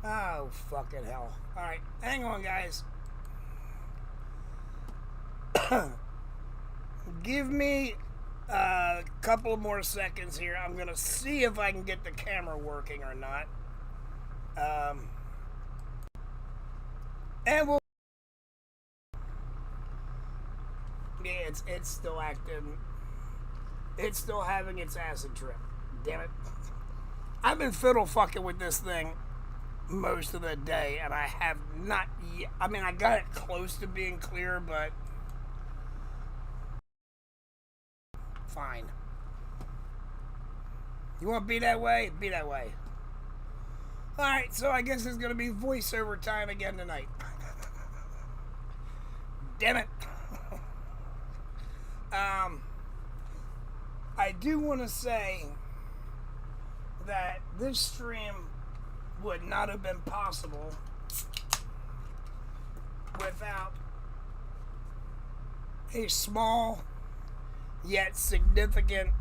Oh, fucking hell. Alright, hang on, guys. Give me a couple more seconds here. I'm going to see if I can get the camera working or not. And we'll... Yeah, it's still acting. It's still having its acid trip. Damn it. I've been fiddle fucking with this thing most of the day, and I have not yet. I mean, I got it close to being clear, but fine. You want to be that way? Be that way. Alright, so I guess it's going to be voiceover time again tonight. Damn it. I do want to say that this stream would not have been possible without a small yet significant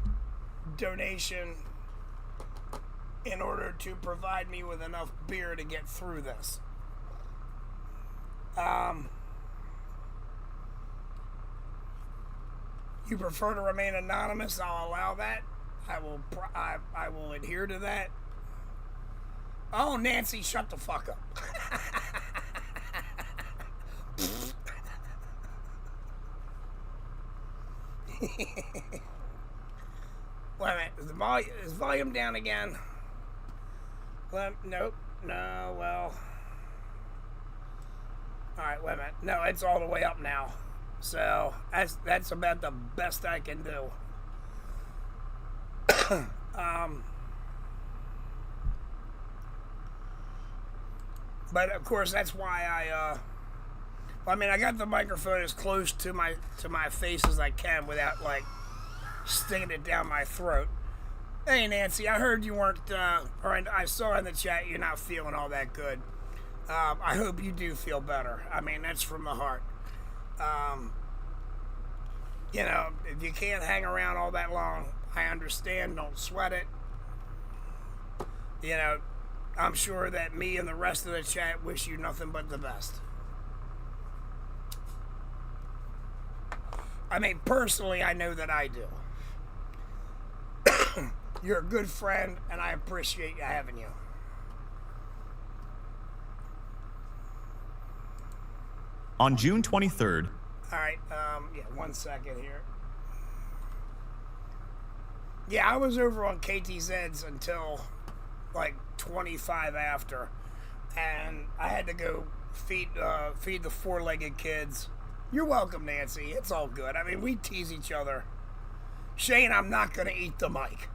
donation in order to provide me with enough beer to get through this. You prefer to remain anonymous? I'll allow that. I will adhere to that. Oh, Nancy, shut the fuck up. Wait a minute. Is volume down again? Nope. No, well. Alright, wait a minute. No, it's all the way up now. So, that's about the best I can do. But of course, that's why I got the microphone as close to my face as I can without like sticking it down my throat. Hey Nancy, I heard you weren't, or I saw in the chat you're not feeling all that good. I hope you do feel better. I mean, that's from the heart. You know, if you can't hang around all that long, I understand. Don't sweat it. You know, I'm sure that me and the rest of the chat wish you nothing but the best. I mean, personally, I know that I do. You're a good friend, and I appreciate having you. On June 23rd. All right, yeah, 1 second here. Yeah, I was over on KTZ's until like 25 after, and I had to go feed the four-legged kids. You're welcome, Nancy. It's all good. I mean, we tease each other. Shane, I'm not gonna eat the mic.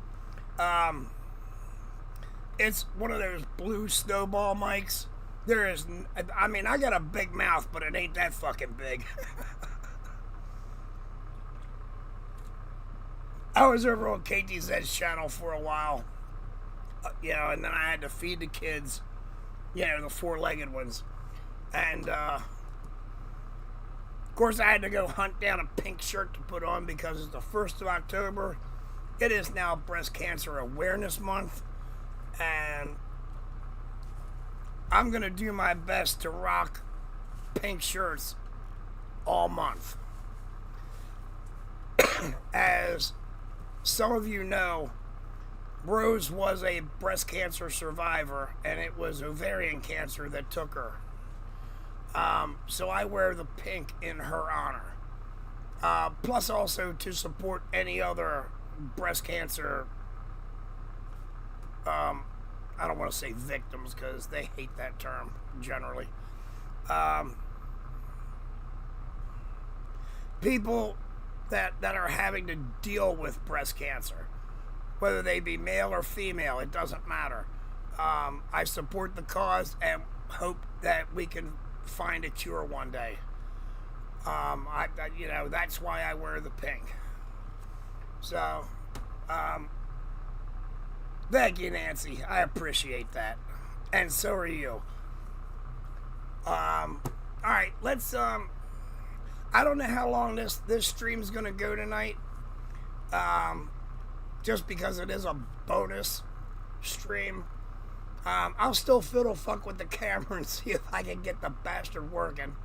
It's one of those blue snowball mics. There is, I mean, I got a big mouth, but it ain't that fucking big. I was over on KTZ's channel for a while, you know, and then I had to feed the kids, you know, the four-legged ones. And, of course, I had to go hunt down a pink shirt to put on because it's the 1st of October. It is now Breast Cancer Awareness Month, and I'm going to do my best to rock pink shirts all month. As some of you know, Rose was a breast cancer survivor, and it was ovarian cancer that took her. So I wear the pink in her honor. Plus also to support any other breast cancer, I don't want to say victims because they hate that term generally. People that are having to deal with breast cancer, whether they be male or female, it doesn't matter. I support the cause and hope that we can find a cure one day. You know, that's why I wear the pink. So, thank you, Nancy. I appreciate that. And so are you. Alright, let's, I don't know how long this stream's gonna go tonight. Just because it is a bonus stream. I'll still fiddle fuck with the camera and see if I can get the bastard working.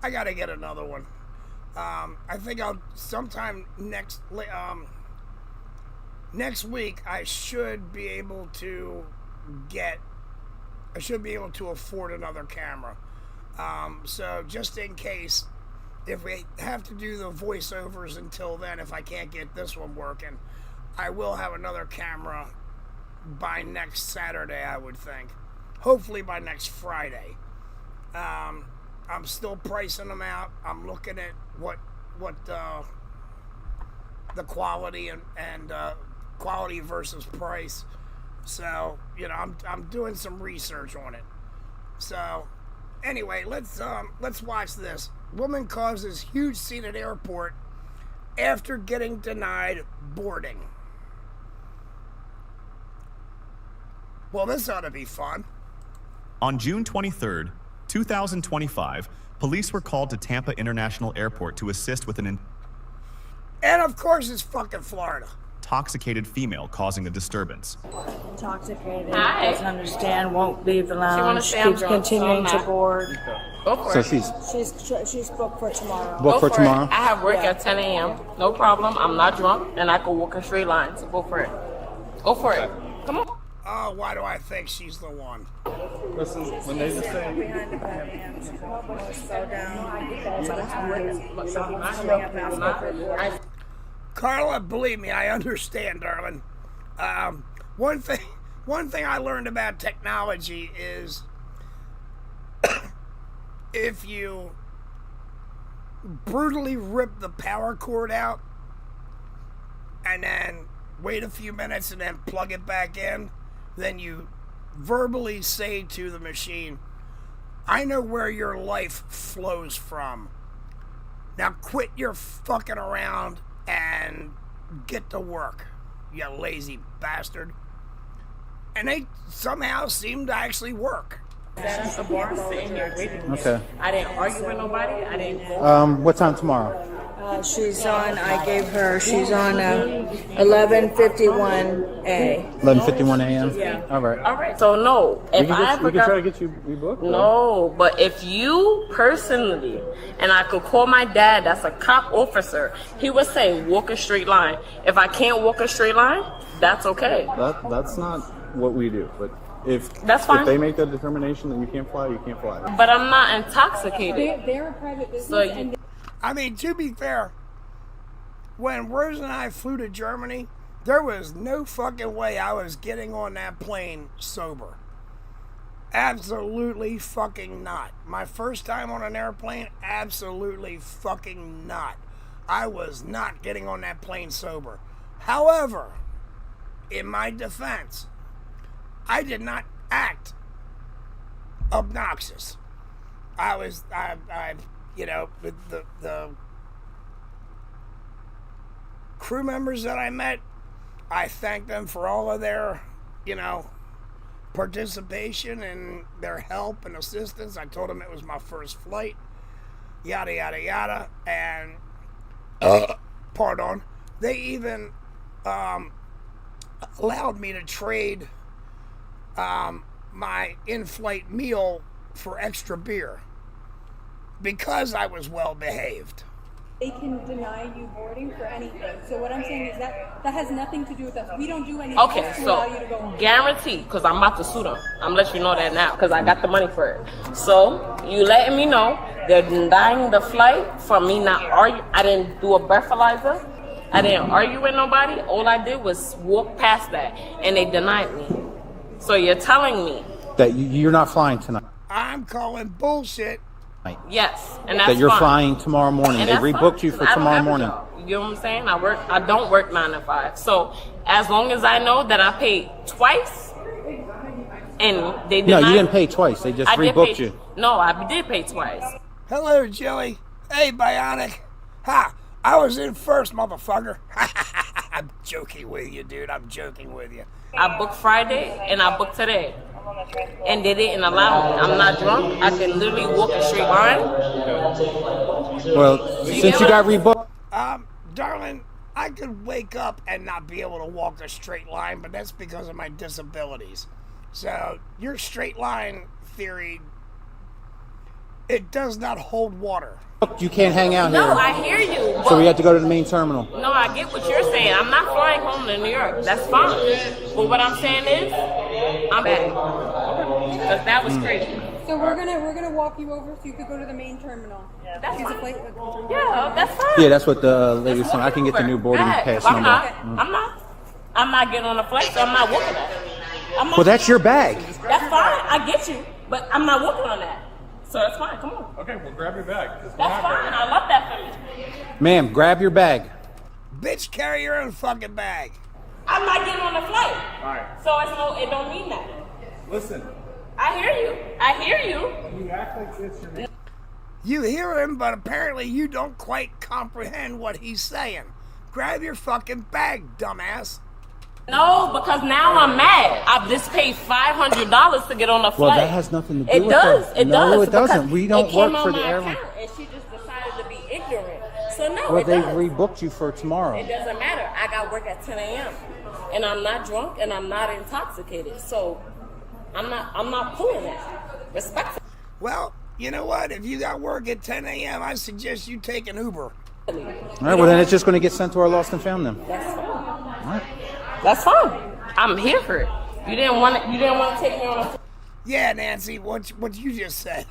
I gotta get another one. I think I'll sometime next week. I should be able to afford another camera. So just in case, if we have to do the voiceovers until then, if I can't get this one working, I will have another camera by next Saturday, I would think. Hopefully by next Friday. I'm still pricing them out. I'm looking at what the quality and quality versus price. So, you know, I'm doing some research on it. So, anyway, let's watch this. Woman causes huge scene at airport after getting denied boarding. Well, this ought to be fun. On June 23rd, 2025, police were called to Tampa International Airport to assist with an And of course it's fucking Florida. intoxicated female causing a disturbance. Intoxicated, Hi. doesn't understand, won't leave the lounge, wanna say I'm keeps drunk, so continuing I'm to not. board. Go for So it. She's booked for tomorrow. booked for Go tomorrow? It. I have work Yeah. at 10 a.m. No problem. I'm not drunk, and I can walk a straight line. So go for it. Go for it. Come on. Oh, why do I think she's the one? Listen, when they just say Behind the bodycams, slow down. Carla, believe me, I understand, darling. One thing I learned about technology is if you brutally rip the power cord out and then wait a few minutes and then plug it back in, then you verbally say to the machine, I know where your life flows from. Now quit your fucking around and get to work, you lazy bastard. And they somehow seem to actually work. That's the bar sitting here waiting. Okay. I didn't argue with nobody. I didn't go. What time tomorrow? She's on 11:51 A. 11:51 a.m. Yeah. All right. All right. So no, if I ever we can got try to get you rebooked. no, but if you personally, and I could call my dad, that's a cop officer, he would say walk a straight line. If I can't walk a straight line, that's okay. That's not what we do. But if That's fine. if they make the determination that you can't fly, you can't fly. But I'm not intoxicated. They're a private business, So you- and I mean, to be fair, when Rose and I flew to Germany, there was no fucking way I was getting on that plane sober. Absolutely fucking not. My first time on an airplane, absolutely fucking not. I was not getting on that plane sober. However, in my defense, I did not act obnoxious. I you know, the crew members that I met, I thanked them for all of their, you know, participation and their help and assistance. I told them it was my first flight, yada, yada, yada. And, pardon, they even allowed me to trade my in-flight meal for extra beer because I was well behaved. they can deny you boarding for anything. So what I'm saying is that has nothing to do with us. We don't do anything Okay, to allow you to go so home. guaranteed, because I'm about to sue them. I'm letting you know that now, because I got the money for it. So you letting me know they're denying the flight for me not argue. I didn't do a breathalyzer. I didn't argue with nobody. All I did was walk past that, and they denied me. So you're telling me, That you're not flying tonight. I'm calling bullshit. yes, and that's That you're fine. flying tomorrow morning. And They that's rebooked fine, you 'cause for I don't tomorrow have a morning. job. You know what I'm saying? I don't work 9 to 5. So as long as I know that I paid twice, and they No, denied, you didn't pay twice. They just I did rebooked pay, you. No, I did pay twice. Hello, Joey. Hey, Bionic. Ha! I was in first, motherfucker. I'm joking with you, dude. I'm joking with you. I booked Friday and I booked today, and they didn't allow me. I'm not drunk. I can literally walk a straight line. Well, since you got rebooked, Darling, I could wake up and not be able to walk a straight line, but that's because of my disabilities. So your straight line theory, it does not hold water. You can't hang out here. No, I hear you. So we have to go to the main terminal. No, I get what you're saying. I'm not flying home to New York. That's fine. But what I'm saying is, I'm back. Because that was crazy. So we're gonna walk you over so you could go to the main terminal. That's Use a fine. flight. Yeah, that's fine. Yeah, that's what the lady was saying. I can get the new boarding pass I'm number. not. I'm not getting on the flight, so I'm not working on it. Well, that's your bag. That's fine. I get you. But I'm not working on that. So that's fine. Come on. Okay, well, grab your bag. That's fine. I love that for you. Ma'am, grab your bag. Bitch, carry your own fucking bag. I'm not getting on the flight. All right. So it don't mean that. Listen. I hear you. You act like this. You hear him, but apparently you don't quite comprehend what he's saying. Grab your fucking bag, dumbass. No, because now I'm mad. I've just paid $500 to get on the flight. Well, that has nothing to do it with does. that. It No, does. it doesn't. because We don't it came work on for the my airline. account, and she just decided to be ignorant. So no, Well, it they does. rebooked you for tomorrow. It doesn't matter. I got work at 10 a.m. and I'm not drunk and I'm not intoxicated. So I'm not pulling that. Respectfully. Well, you know what? If you got work at 10 a.m., I suggest you take an Uber. All right, well, then it's just going to get sent to our lost and found then. That's fine. All right. That's fine. I'm here for it. You didn't want to take me on a Yeah, Nancy, what you just said.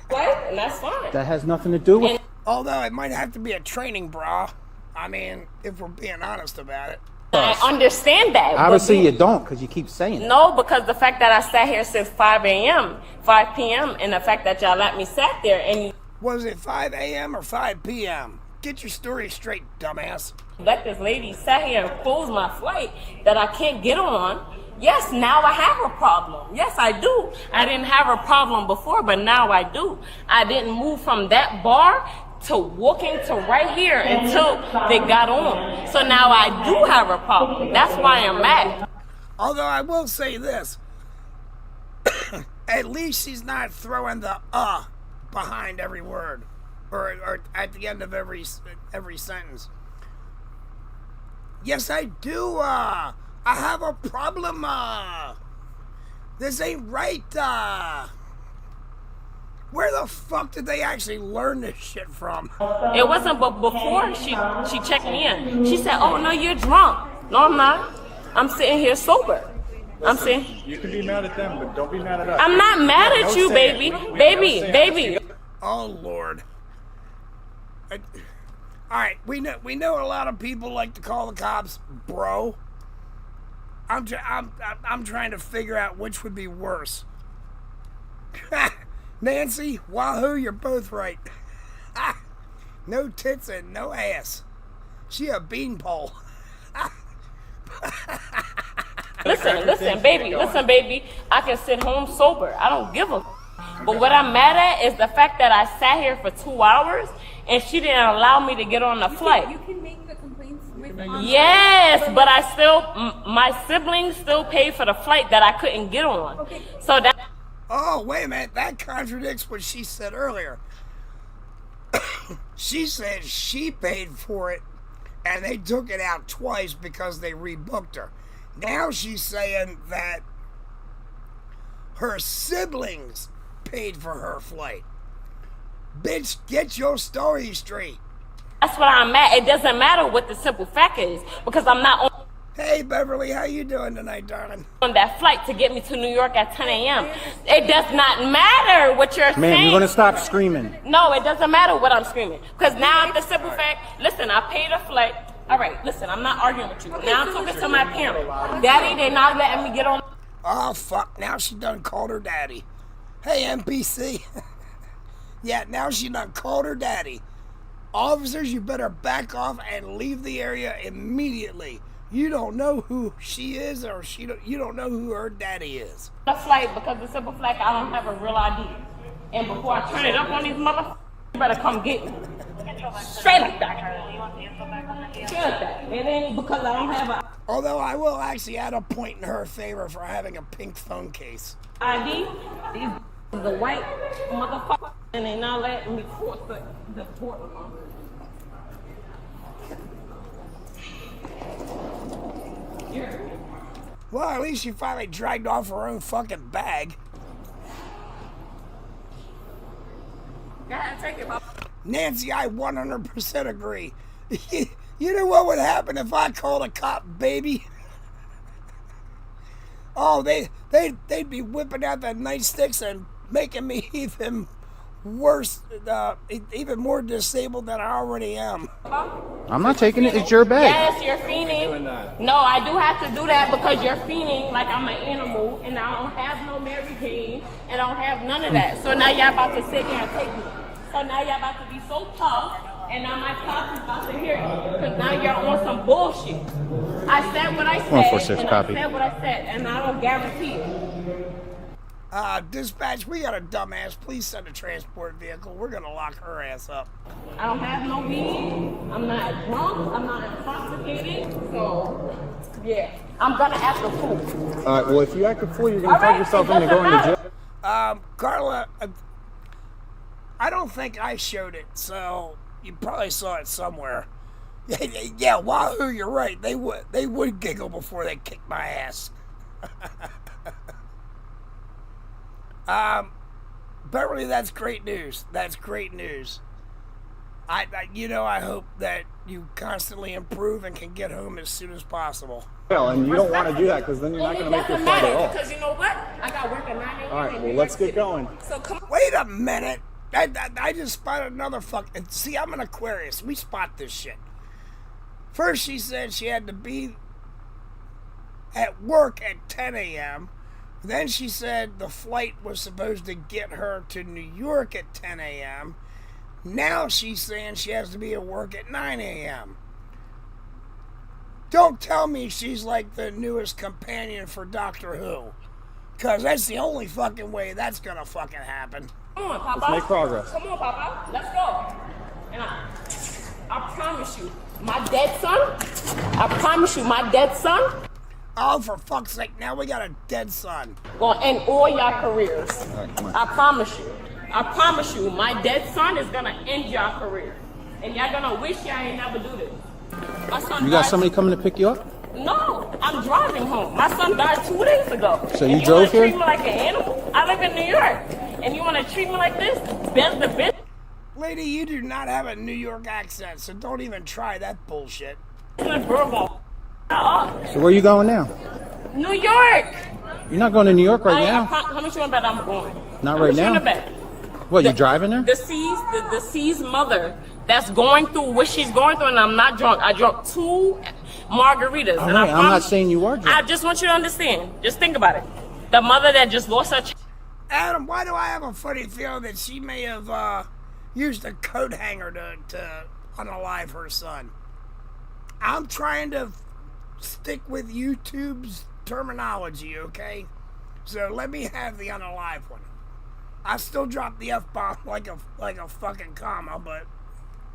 flight, and that's fine. That has nothing to do with. Although it might have to be a training bra. I mean, if we're being honest about it. I understand that. but Obviously, you don't, because you keep saying it. No, because the fact that I sat here since 5 p.m., and the fact that y'all let me sat there and you Was it 5 a.m. or 5 p.m.? Get your story straight, dumbass. let this lady sat here and close my flight that I can't get on. Yes, now I have a problem. Yes, I do. I didn't have a problem before, but now I do. I didn't move from that bar to walking to right here until they got on. So now I do have a problem. That's why I'm mad. Although I will say this. At least she's not throwing the behind every word. Or at the end of every sentence. Yes, I do. I have a problem. This ain't right. Where the fuck did they actually learn this shit from? It wasn't, but before she checked me in, she said, "Oh no, you're drunk." No, I'm not. I'm sitting here sober. I'm saying You can be mad at them, but don't be mad at us. I'm not mad at you, baby, baby. Oh Lord. All right, we know a lot of people like to call the cops bro. I'm trying to figure out which would be worse. Nancy, wahoo, you're both right. No tits and no ass. She a beanpole. Listen, baby. I can sit home sober. I don't give a. But what I'm mad at is the fact that I sat here for 2 hours and she didn't allow me to get on the flight. You can make the complaints with Yes, but my siblings still paid for the flight that I couldn't get on. Okay. So that. Oh, wait a minute. That contradicts what she said earlier. She said she paid for it and they took it out twice because they rebooked her. Now she's saying that her siblings paid for her flight. Bitch, get your story straight. That's what I'm at. It doesn't matter what the simple fact is because I'm not Hey, Beverly, how you doing tonight, darling? on that flight to get me to New York at 10 a.m. It does not matter what you're saying. Man, you're going to stop screaming. No, it doesn't matter what I'm screaming. Because now the simple fact, listen, I paid a flight. All right, listen, I'm not arguing with you. Now I'm talking to my parents. Daddy, they're not letting me get on. Oh, fuck. Now she done called her daddy. Hey, NPC. Yeah, now she done called her daddy. Officers, you better back off and leave the area immediately. You don't know who she is or you don't know who her daddy is. The flight because the simple fact I don't have a real ID. And before I turn it up on these motherfuckers, you better come get me. Straight like that. Straight like that. It ain't because I don't have a Although I will actually add a point in her favor for having a pink phone case. ID. These the white motherfuckers and they not letting me force the port them. Well, at least she finally dragged off her own fucking bag. Yeah, take it, Papa. Nancy, I 100% agree. You know what would happen if I called a cop baby? Oh, they'd be whipping out the nightsticks and making me even worse, even more disabled than I already am. I'm not taking it. It's your bag. Yes, you're fiending. No, I do have to do that because you're fiending like I'm an animal and I don't have no Mary Jane and I don't have none of that. So now y'all about to sit here and take me. So now y'all about to be so tough and now my cops is about to hear you because now you're on some bullshit. I said what I said 146 and copy. I said what I said and I don't guarantee it. Dispatch, we got a dumbass. Please send a transport vehicle. We're gonna lock her ass up. I don't have no weed. I'm not drunk. I'm not intoxicated. So, yeah. I'm gonna act a fool. All right. Well, if you act a fool, you're gonna All talk right, yourself it into doesn't going to matter. jail. Carla, I don't think I showed it, so you probably saw it somewhere. Yeah, wahoo, you're right. They would giggle before they kicked my ass. Beverly, that's great news. That's great news. I hope that you constantly improve and can get home as soon as possible. Well, and you don't want to do that because then you're not going to make your flight at all. Because you know what? I got work at 9 a.m. All right. Well, let's get going. So come on. Wait a minute. I just spotted another fucking... See, I'm an Aquarius. We spot this shit. First, she said she had to be at work at 10 a.m. Then she said the flight was supposed to get her to New York at 10 a.m. Now she's saying she has to be at work at 9 a.m. Don't tell me she's like the newest companion for Doctor Who. Because that's the only fucking way that's gonna fucking happen. Come on, Papa. Let's make progress. Come on, Papa. Let's go. And I promise you, my dead son, I promise you, my dead son, Oh, for fuck's sake, now we got a dead son. gonna end all your careers. All right, come on. I promise you. I promise you, my dead son is gonna end your career. And y'all gonna wish y'all ain't never do this. My son You got died- somebody coming to pick you up? No, I'm driving home. My son died 2 days ago. So you And drove wanna here? treat me like an animal? I live in New York. And you wanna treat me like this? Best the bitch. Lady, you do not have a New York accent, so don't even try that bullshit. Virgo. So where are you going now? New York. You're not going to New York right now. How much you want to bet I'm going? Not How right much you now. wanna bet? What, you driving there? The deceased mother that's going through what she's going through, and I'm not drunk. I drank 2 margaritas. All and I right, I'm not promise- saying you are drunk. I just want you to understand. Just think about it. The mother that just lost her Adam, why do I have a funny feeling that she may have used a coat hanger to unalive her son? I'm trying to stick with YouTube's terminology, okay? So let me have the unalive one. I still drop the F-bomb like a fucking comma, but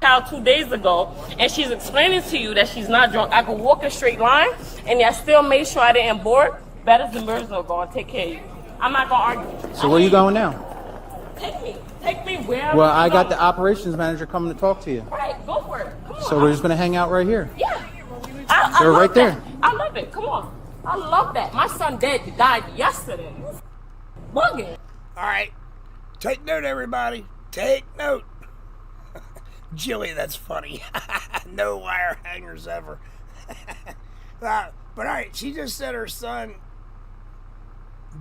child 2 days ago, and she's explaining to you that she's not drunk. I could walk a straight line, and I still made sure I didn't board. Better than birds are going to take care of you. I'm not going to argue. So where you going now? Take me where. Well, I got the operations manager coming to talk to you. Right, go for it. Come on. So we're just going to hang out right here. Yeah. They're love right there. that. I love it. Come on. I love that. My son died yesterday. Bugging. all right. Take note, everybody. Take note. Jilly, that's funny. No wire hangers ever. But all right, she just said her son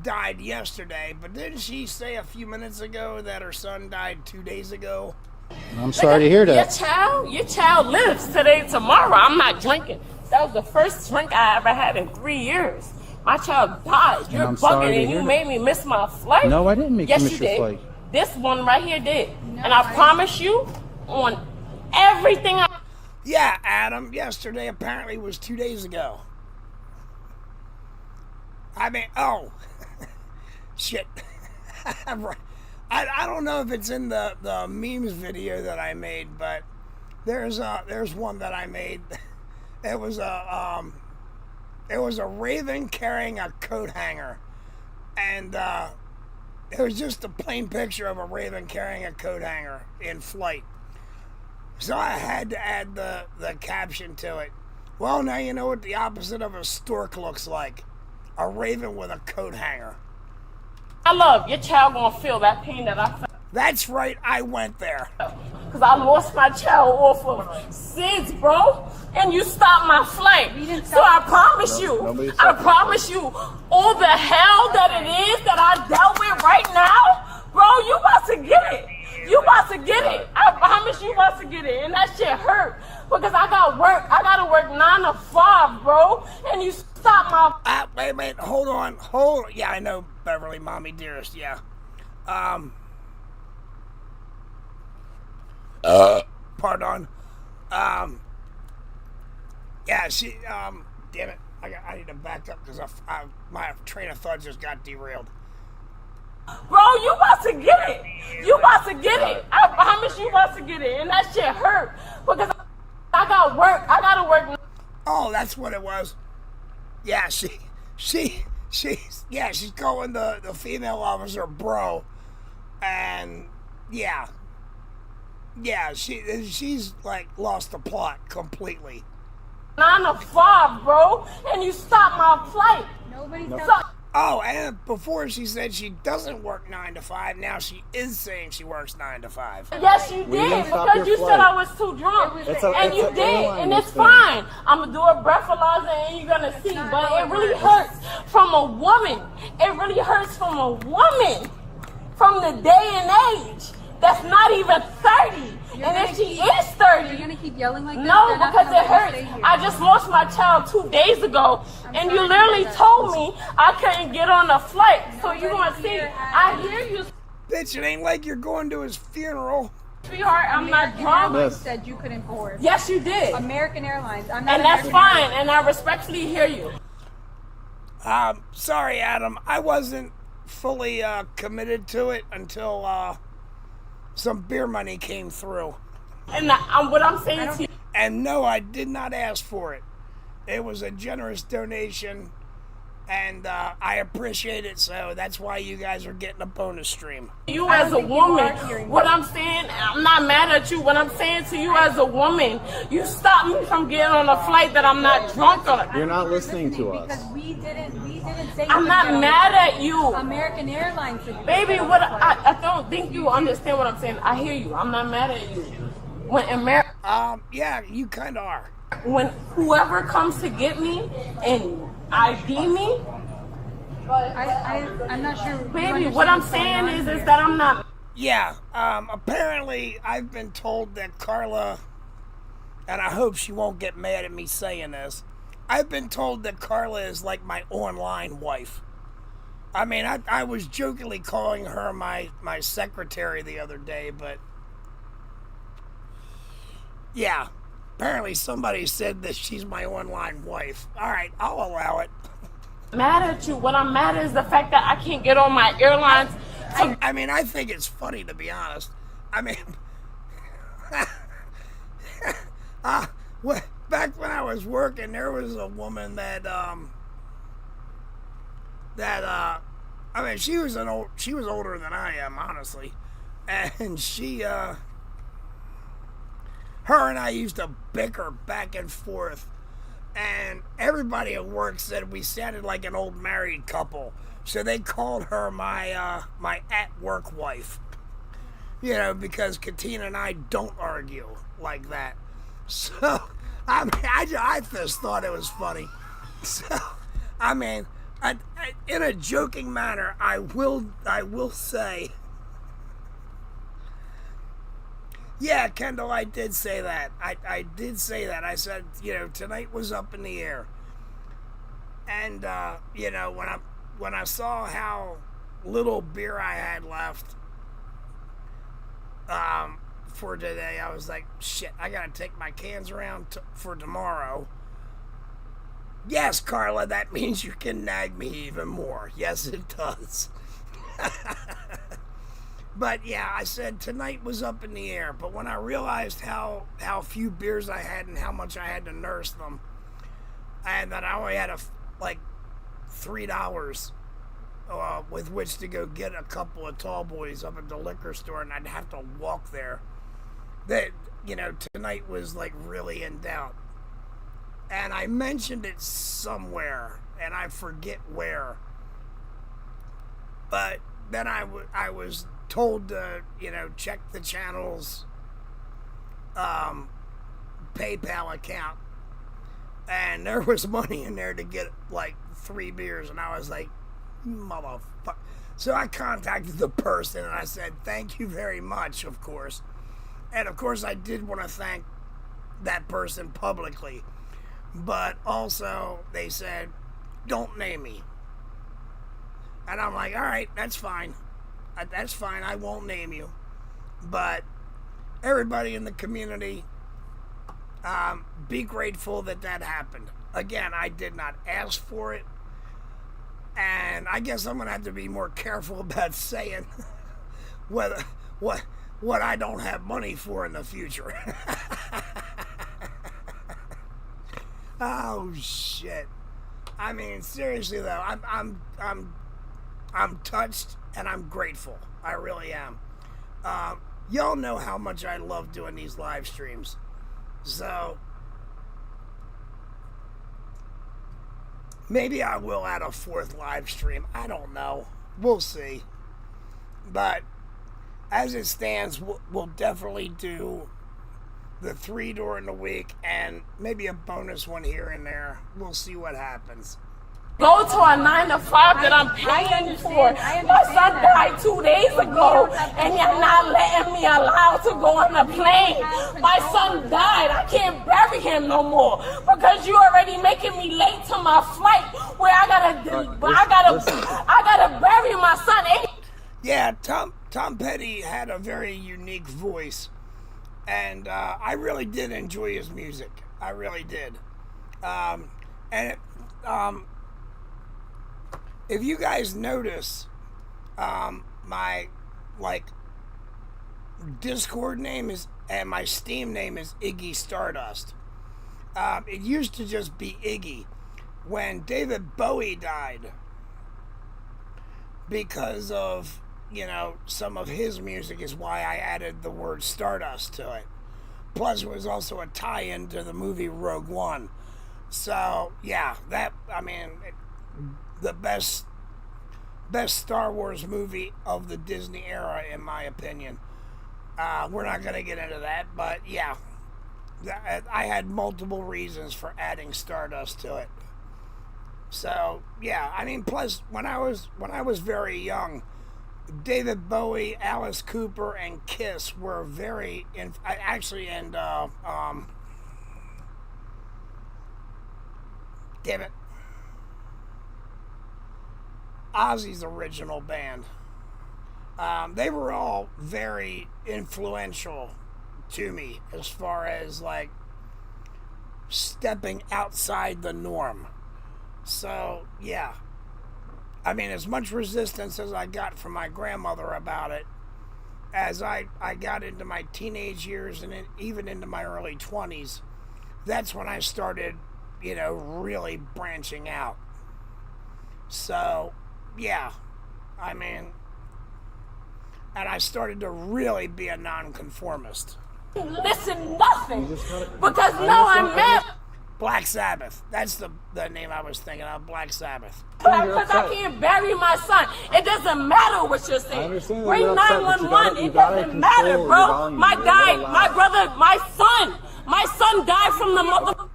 died yesterday, but didn't she say a few minutes ago that her son died 2 days ago? I'm sorry to hear that. Your child lives today, tomorrow. I'm not drinking. That was the first drink I ever had in 3 years. My child died. You're I'm sorry to bugging, and hear you that. made me miss my flight. No, I didn't make you yes, miss you your did. flight. This one right here did, and I promise you, on everything I. Yeah, Adam, yesterday apparently was 2 days ago. I mean, oh, shit. I don't know if it's in the memes video that I made, but there's one that I made. It was a raven carrying a coat hanger, and it was just a plain picture of a raven carrying a coat hanger in flight. So I had to add the caption to it. Well, now you know what the opposite of a stork looks like. a raven with a coat hanger. I love your child gonna feel that pain that I felt. That's right, I went there. Because I lost my child off of SIDS, bro. And you stopped my flight. So I promise you, all the hell that it is that I dealt with right now, bro, you about to get it. You about to get it. I promise you about to get it. And that shit hurt. Because I got work. I gotta work 9 to 5, bro. And you stopped my... Wait, hold on. Yeah, I know, Beverly, mommy dearest, yeah. Pardon. Yeah, she, damn it. I need to back up because my train of thought just got derailed. Bro, you about to get it. You about to get it. I promise you about to get it. And that shit hurt. Because I got work. I gotta work. Oh, that's what it was. Yeah, she's calling the female officer bro. And, yeah. Yeah, she's like lost the plot completely. 9 to 5, bro, and you stopped my flight. Oh, and before she said she doesn't work 9 to 5, now she is saying she works 9 to 5. Yes, you did, because you said I was too drunk. And you did, and it's fine. I'm going to do a breathalyzer and you're going to see. But it really hurts from a woman. It really hurts from a woman from the day and age that's not even 30. And if she is 30, you're gonna keep yelling like that? No, because it hurts. I just lost my child 2 days ago, and you literally told me I couldn't get on a flight. So you're gonna see. I hear you. Bitch, it ain't like you're going to his funeral. Sweetheart, I'm not drunk. You said you couldn't board. Yes, you did. American Airlines. I'm not. And that's fine, and I respectfully hear you. Sorry, Adam. I wasn't fully committed to it until some beer money came through. And what I'm saying to you... And no, I did not ask for it. It was a generous donation, and I appreciate it, so that's why you guys are getting a bonus stream. You as a woman, what I'm saying, I'm not mad at you. What I'm saying to you as a woman, you stopped me from getting on a flight that I'm not drunk on. You're not listening to us. Because we didn't say I'm not mad at you. American Airlines. Baby, what I don't think you understand what I'm saying. I hear you. I'm not mad at you. When yeah, you kind of are. When whoever comes to get me and ID me, I'm not sure. Baby, what I'm saying is that I'm not. Yeah, apparently I've been told that Carla, and I hope she won't get mad at me saying this, I've been told that Carla is like my online wife. I mean, I was jokingly calling her my secretary the other day, but yeah, apparently somebody said that she's my online wife. All right, I'll allow it. Mad at you. What I'm mad at is the fact that I can't get on my airlines. I mean, I think it's funny, to be honest. I mean, back when I was working, there was a woman that I mean, she was older than I am, honestly, and her and I used to bicker back and forth, and everybody at work said we sounded like an old married couple, so they called her my at-work wife, you know, because Katina and I don't argue like that. So, I mean, I just thought it was funny. So, I mean, in a joking manner, I will say, yeah, Kendall, I did say that. I did say that. I said, you know, tonight was up in the air. And, you know, when I saw how little beer I had left for today, I was like, shit, I gotta take my cans around for tomorrow. Yes, Carla, that means you can nag me even more. Yes, it does. But yeah, I said tonight was up in the air. But when I realized how few beers I had and how much I had to nurse them, and that I only had like $3 with which to go get a couple of tall boys up at the liquor store, and I'd have to walk there, that, you know, tonight was like really in doubt. And I mentioned it somewhere, and I forget where. But then I was told to, check the channel's PayPal account, and there was money in there to get like 3 beers, and I was like, motherfucker. So I contacted the person and I said, thank you very much, of course. And of course I did want to thank that person publicly, but also they said, don't name me. And I'm like, all right, that's fine. That's fine. I won't name you. But everybody in the community, be grateful that happened. Again, I did not ask for it. And I guess I'm going to have to be more careful about saying what I don't have money for in the future. Oh, shit. I mean, seriously, though, I'm touched and I'm grateful. I really am. Y'all know how much I love doing these live streams. So maybe I will add a 4th live stream. I don't know. We'll see. But as it stands, we'll definitely do the 3 during the week and maybe a bonus one here and there. We'll see what happens. Go to a 9 to 5 that I'm paying for. My son died 2 days ago, and you're not letting me allow to go on the plane. My son died. I can't bury him no more because you already making me late to my flight where I gotta bury my son. Yeah, Tom Petty had a very unique voice, and I really did enjoy his music. I really did. If you guys notice, my Discord name is and my Steam name is Iggy Stardust. It used to just be Iggy. When David Bowie died, because of some of his music is why I added the word Stardust to it. Plus, it was also a tie-in to the movie Rogue One. So yeah, the best Star Wars movie of the Disney era, in my opinion. We're not going to get into that, but yeah, I had multiple reasons for adding Stardust to it. So yeah, plus when I was very young, David Bowie, Alice Cooper, and Kiss were very damn it, Ozzy's original band. They were all very influential to me as far as stepping outside the norm. So yeah, as much resistance as I got from my grandmother about it, as I got into my teenage years and even into my early 20s, that's when I started, really branching out. So yeah, and I started to really be a nonconformist. Listen, nothing, because now I'm mad. Black Sabbath. That's the name I was thinking of, Black Sabbath. Because I can't bury my son. It doesn't matter what you're saying. Bring 911. It doesn't matter, bro. My son died from the mother.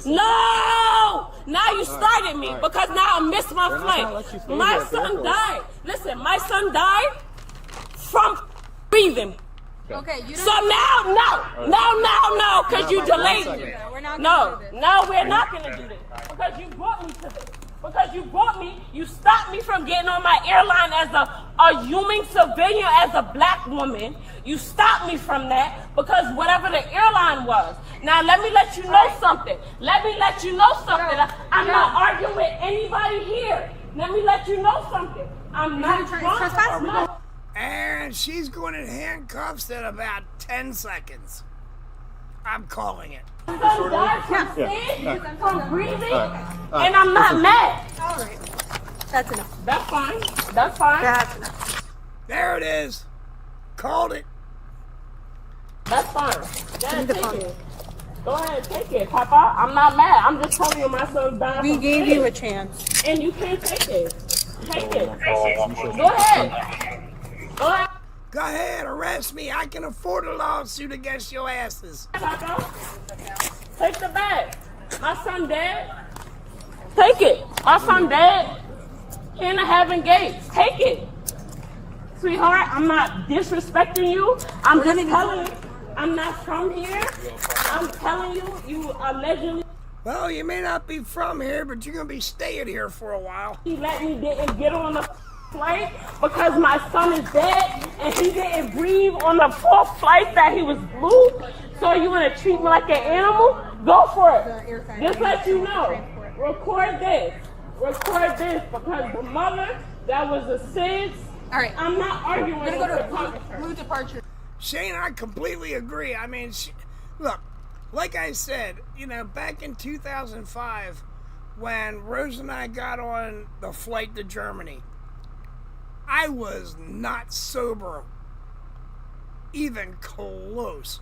No! Now you started me because now I missed my flight. My son died. Listen, my son died from breathing. Okay, you don't. So no, because you delayed me. No, we're not going to do this because you brought me to this. Because you stopped me from getting on my airline as a human civilian, as a black woman. You stopped me from that because whatever the airline was. Now let me let you know something. I'm not arguing with anybody here. Let me let you know something. I'm not drunk. And she's going in handcuffs in about 10 seconds. I'm calling it. From breathing, and I'm not mad. All right. That's enough. That's fine. That's enough. There it is. Called it. That's fine. Go ahead, take it, Papa. I'm not mad. I'm just telling you my son's dying. We gave you a chance. And you can't take it. Take it. Go ahead. Go ahead. Go ahead, arrest me. I can afford a lawsuit against your asses. Papa. Take the bag. My son dead. Take it. My son dead. He in the heaven gates. Take it. Sweetheart, I'm not disrespecting you. I'm just telling you, I'm not from here. I'm telling you, you allegedly. Well, you may not be from here, but you're going to be staying here for a while. He didn't get on the flight because my son is dead and he didn't breathe on the 4th flight that he was blue. So you want to treat me like an animal? Go for it. Just let you know. Record this. Record this because the mother that was a sis. All right. I'm not arguing We're with gonna the go to blue departure. Shane, I completely agree. I mean, look, like I said, back in 2005, when Rose and I got on the flight to Germany, I was not sober, even close.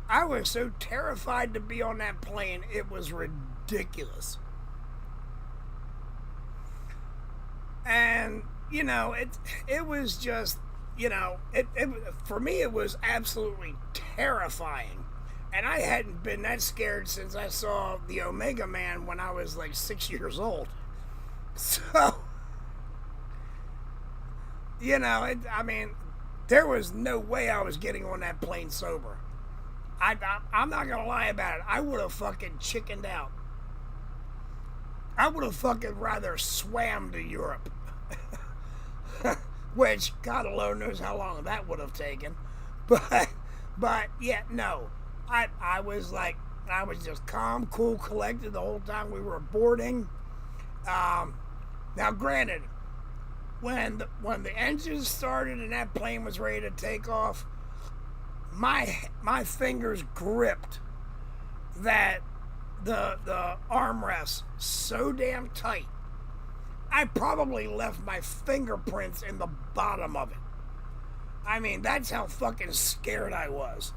I was so terrified to be on that plane, it was ridiculous. And, it was just, for me, it was absolutely terrifying. And I hadn't been that scared since I saw the Omega Man when I was like 6 years old. So, there was no way I was getting on that plane sober. I'm not going to lie about it. I would have fucking chickened out. I would have fucking rather swam to Europe. Which, God alone knows how long that would have taken. But yeah, no. I was just calm, cool, collected the whole time we were boarding. Now, granted, when the engines started and that plane was ready to take off, my fingers gripped the armrest so damn tight. I probably left my fingerprints in the bottom of it. I mean, that's how fucking scared I was.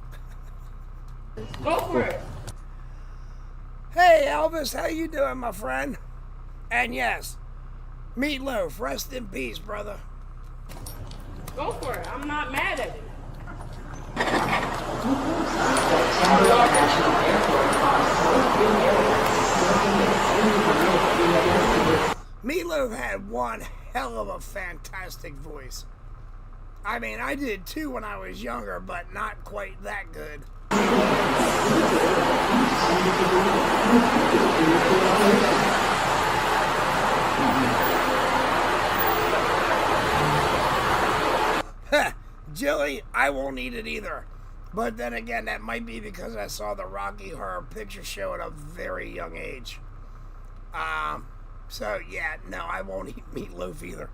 Go for it. Hey, Elvis, how you doing, my friend? And yes, Meatloaf, rest in peace, brother. Go for it. I'm not mad at it. Meatloaf had one hell of a fantastic voice. I mean, I did too when I was younger, but not quite that good. Jilly, I won't eat it either. But then again, that might be because I saw the Rocky Horror Picture Show at a very young age. So yeah, no, I won't eat meatloaf either.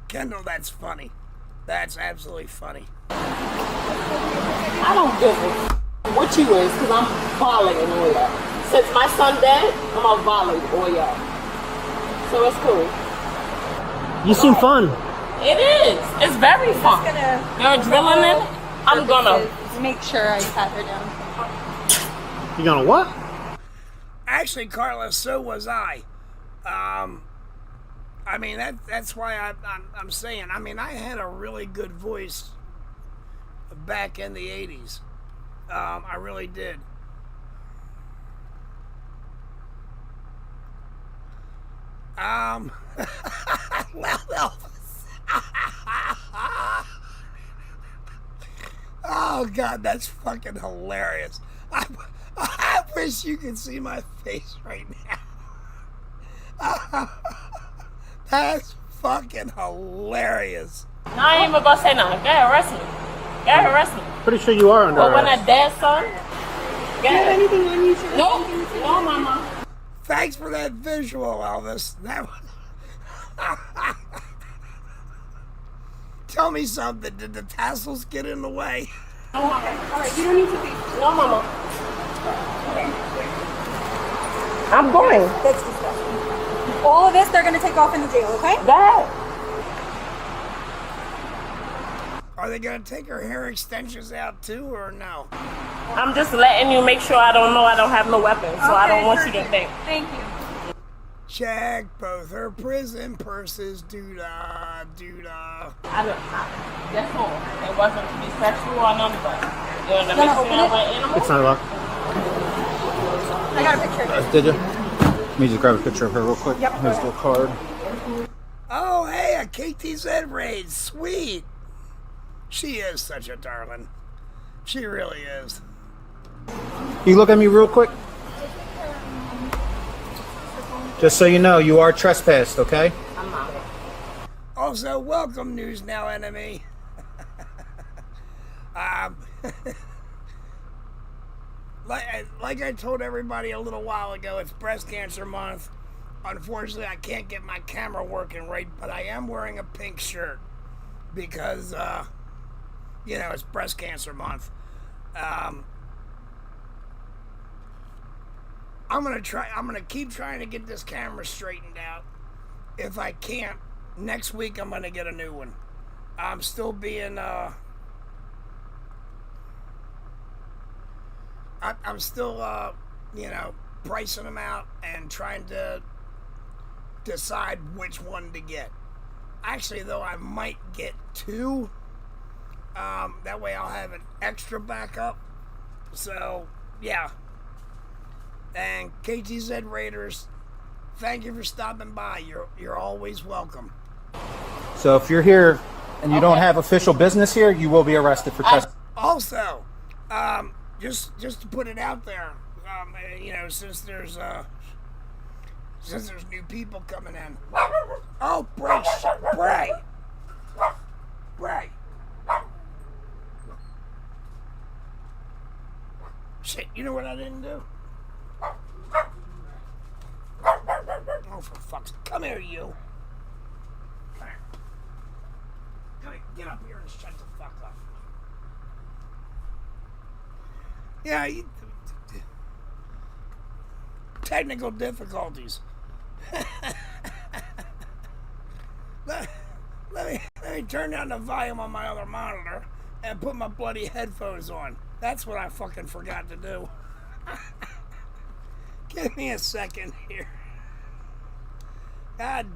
Kendall, that's funny. That's absolutely funny. I don't give a what you is because I'm violating all y'all. Since my son dead, I'm gonna violate all y'all. So it's cool. You seem fun. It is. It's very fun. They're drilling in. I'm gonna make sure I pat her down. You gonna what? Actually, Carla, so was I. I mean, that's why I'm saying. I mean, I had a really good voice back in the 80s. I really did. Well, oh, God, that's fucking hilarious. I wish you could see my face right now. That's fucking hilarious. No, I ain't even gonna say nothing. Go ahead, arrest me. Go ahead, arrest me. Pretty sure you are under But when arrest. a dead son, go ahead. Anything on you? Sir? No, mama. Thanks for that visual, Elvis. That was... Tell me something. Did the tassels get in the way? No, mama. All right, you don't need to be. No, mama. I'm going. That's disgusting. All of this, they're gonna take off in the jail, okay? Go ahead. Are they gonna take her hair extensions out too, or no? I'm just letting you make sure I don't know I don't have no weapons, so I don't want you to think. Thank you. Check both her prison purses, doo-dah, doo-dah. That's all. It wasn't to be sexual or none of that. You're in the Gonna mixture open of it? an animal? It's not locked. I got a picture. Did you? Let me just grab a picture of her real quick. Yep, Here's go the card. Oh, hey, a KTZ raid. Sweet. She is such a darling. She really is. You look at me real quick. Just so you know, you are trespassed, okay? I'm not. Also, welcome, News Now enemy. Like I told everybody a little while ago, it's Breast Cancer Month. Unfortunately, I can't get my camera working right, but I am wearing a pink shirt because, you know, it's Breast Cancer Month. I'm gonna keep trying to get this camera straightened out. If I can't, next week I'm gonna get a new one. I'm still being, I'm still, you know, pricing them out and trying to decide which one to get. Actually, though, I might get two. That way I'll have an extra backup. So, yeah. And KTZ Raiders, thank you for stopping by. You're always welcome. So if you're here and you don't have official business here, you will be arrested for trespassing. Also, just to put it out there, you know, since there's new people coming in. Oh, Bray. Shit, you know what I didn't do? Oh, for fuck's sake. Come here, you. Come here. Come here. Get up here and shut the fuck up. Yeah, technical difficulties. let me turn down the volume on my other monitor and put my bloody headphones on. That's what I fucking forgot to do. Give me a second here. God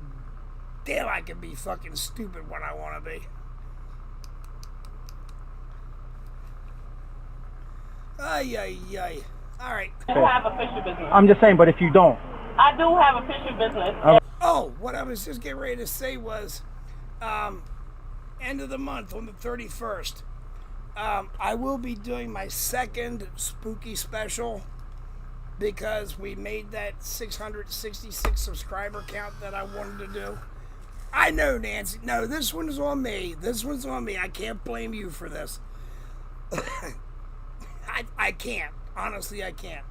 damn, I can be fucking stupid when I want to be. Ay. Alright. I do have official business. I'm just saying, but if you don't. I do have official business. Oh, what I was just getting ready to say was, end of the month on the 31st, I will be doing my second spooky special because we made that 666 subscriber count that I wanted to do. I know, Nancy. No, this one's on me. I can't blame you for this. I can't. Honestly, I can't.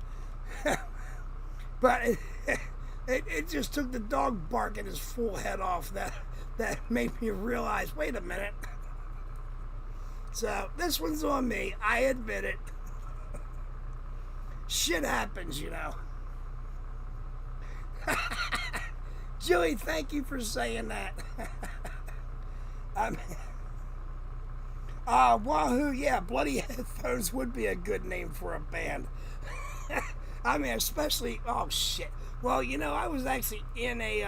But it just took the dog barking his full head off that made me realize, wait a minute. So, this one's on me. I admit it. Shit happens, you know. Julie, thank you for saying that. Wahoo, yeah, Bloody Headphones would be a good name for a band. I mean, especially, oh shit. Well, you know, I was actually in a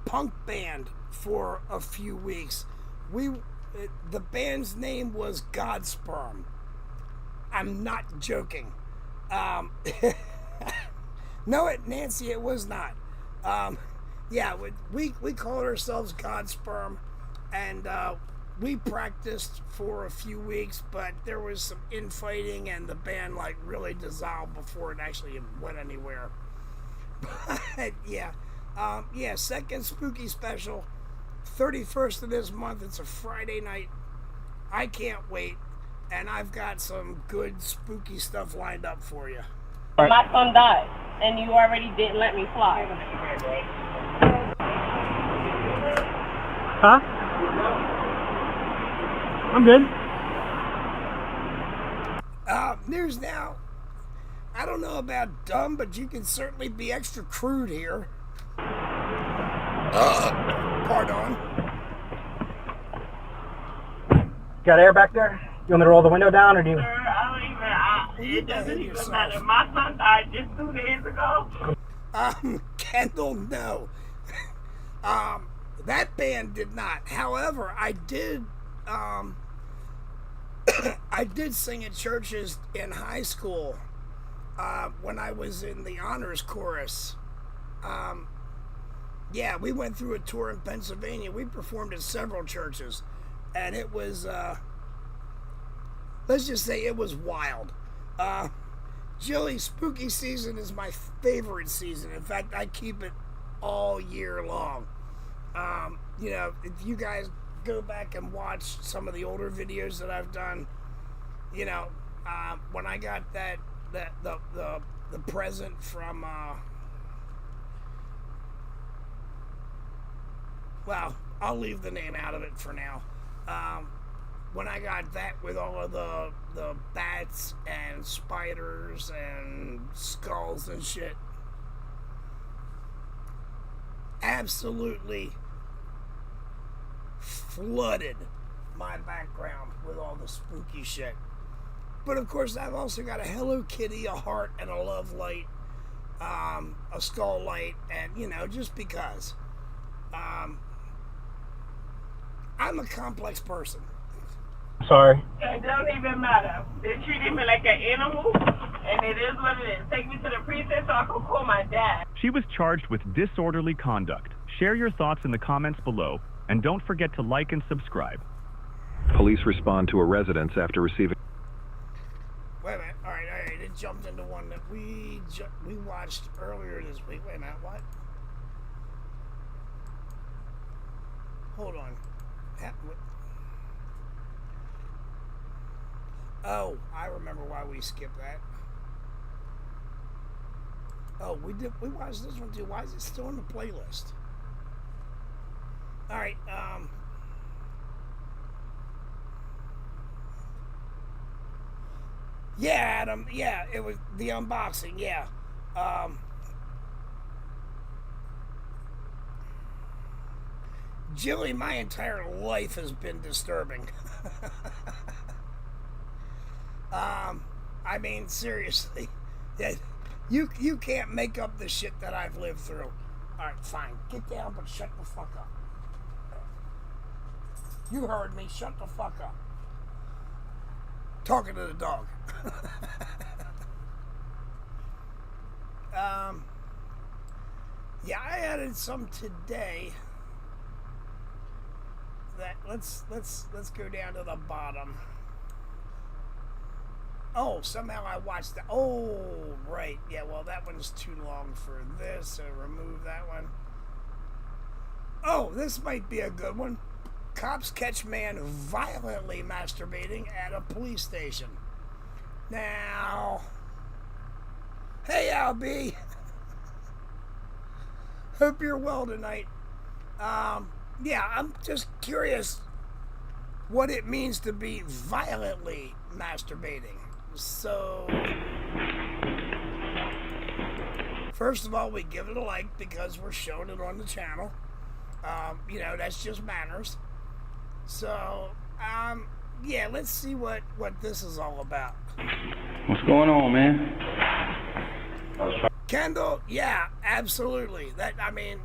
punk band for a few weeks. The band's name was Godsperm. I'm not joking. No, Nancy, it was not. Yeah, we called ourselves Godsperm, and we practiced for a few weeks, but there was some infighting, and the band like really dissolved before it actually went anywhere. But yeah, second spooky special, 31st of this month. It's a Friday night. I can't wait, and I've got some good spooky stuff lined up for you. My son died, and you already didn't let me fly. Huh? I'm good. News now. I don't know about dumb, but you can certainly be extra crude here. Pardon. Got air back there? You want me to roll the window down, or do you? Sir, it doesn't even matter. My son died just 2 days ago. Kendall, no. That band did not. However, I did I did sing at churches in high school when I was in the honors chorus. Yeah, we went through a tour in Pennsylvania. We performed at several churches, and it was let's just say it was wild. Jilly, spooky season is my favorite season. In fact, I keep it all year long. You know, if you guys go back and watch some of the older videos that I've done, you know, when I got the present from well, I'll leave the name out of it for now. When I got that with all of the bats and spiders and skulls and shit, absolutely flooded my background with all the spooky shit. But of course, I've also got a Hello Kitty, a heart, and a love light, a skull light, and you know, just because. I'm a complex person. Sorry. It doesn't even matter. They treated me like an animal, and it is what it is. Take me to the precinct so I can call my dad. She was charged with disorderly conduct. Share your thoughts in the comments below, and don't forget to like and subscribe. Police respond to a residence after receiving... Wait a minute. All right. It jumped into one that we watched earlier this week. Wait a minute. What? Hold on. Oh, I remember why we skipped that. Oh, we watched this one too. Why is it still in the playlist? All right. Yeah, Adam. Yeah, it was the unboxing. Yeah. Jilly, my entire life has been disturbing. I mean, seriously. You can't make up the shit that I've lived through. Alright, fine. Get down, but shut the fuck up. You heard me. Shut the fuck up. Talking to the dog. Yeah, I added some today. That let's go down to the bottom. Oh, somehow I watched that. Oh, right. Yeah, well, that one's too long for this, so remove that one. Oh, this might be a good one. Cops catch man violently masturbating at a police station. Now, hey, Albie. Hope you're well tonight. Yeah, I'm just curious what it means to be violently masturbating. So, first of all, we give it a like because we're showing it on the channel. You know, that's just manners. So, yeah, let's see what this is all about. What's going on, man? Kendall, yeah, absolutely. I mean,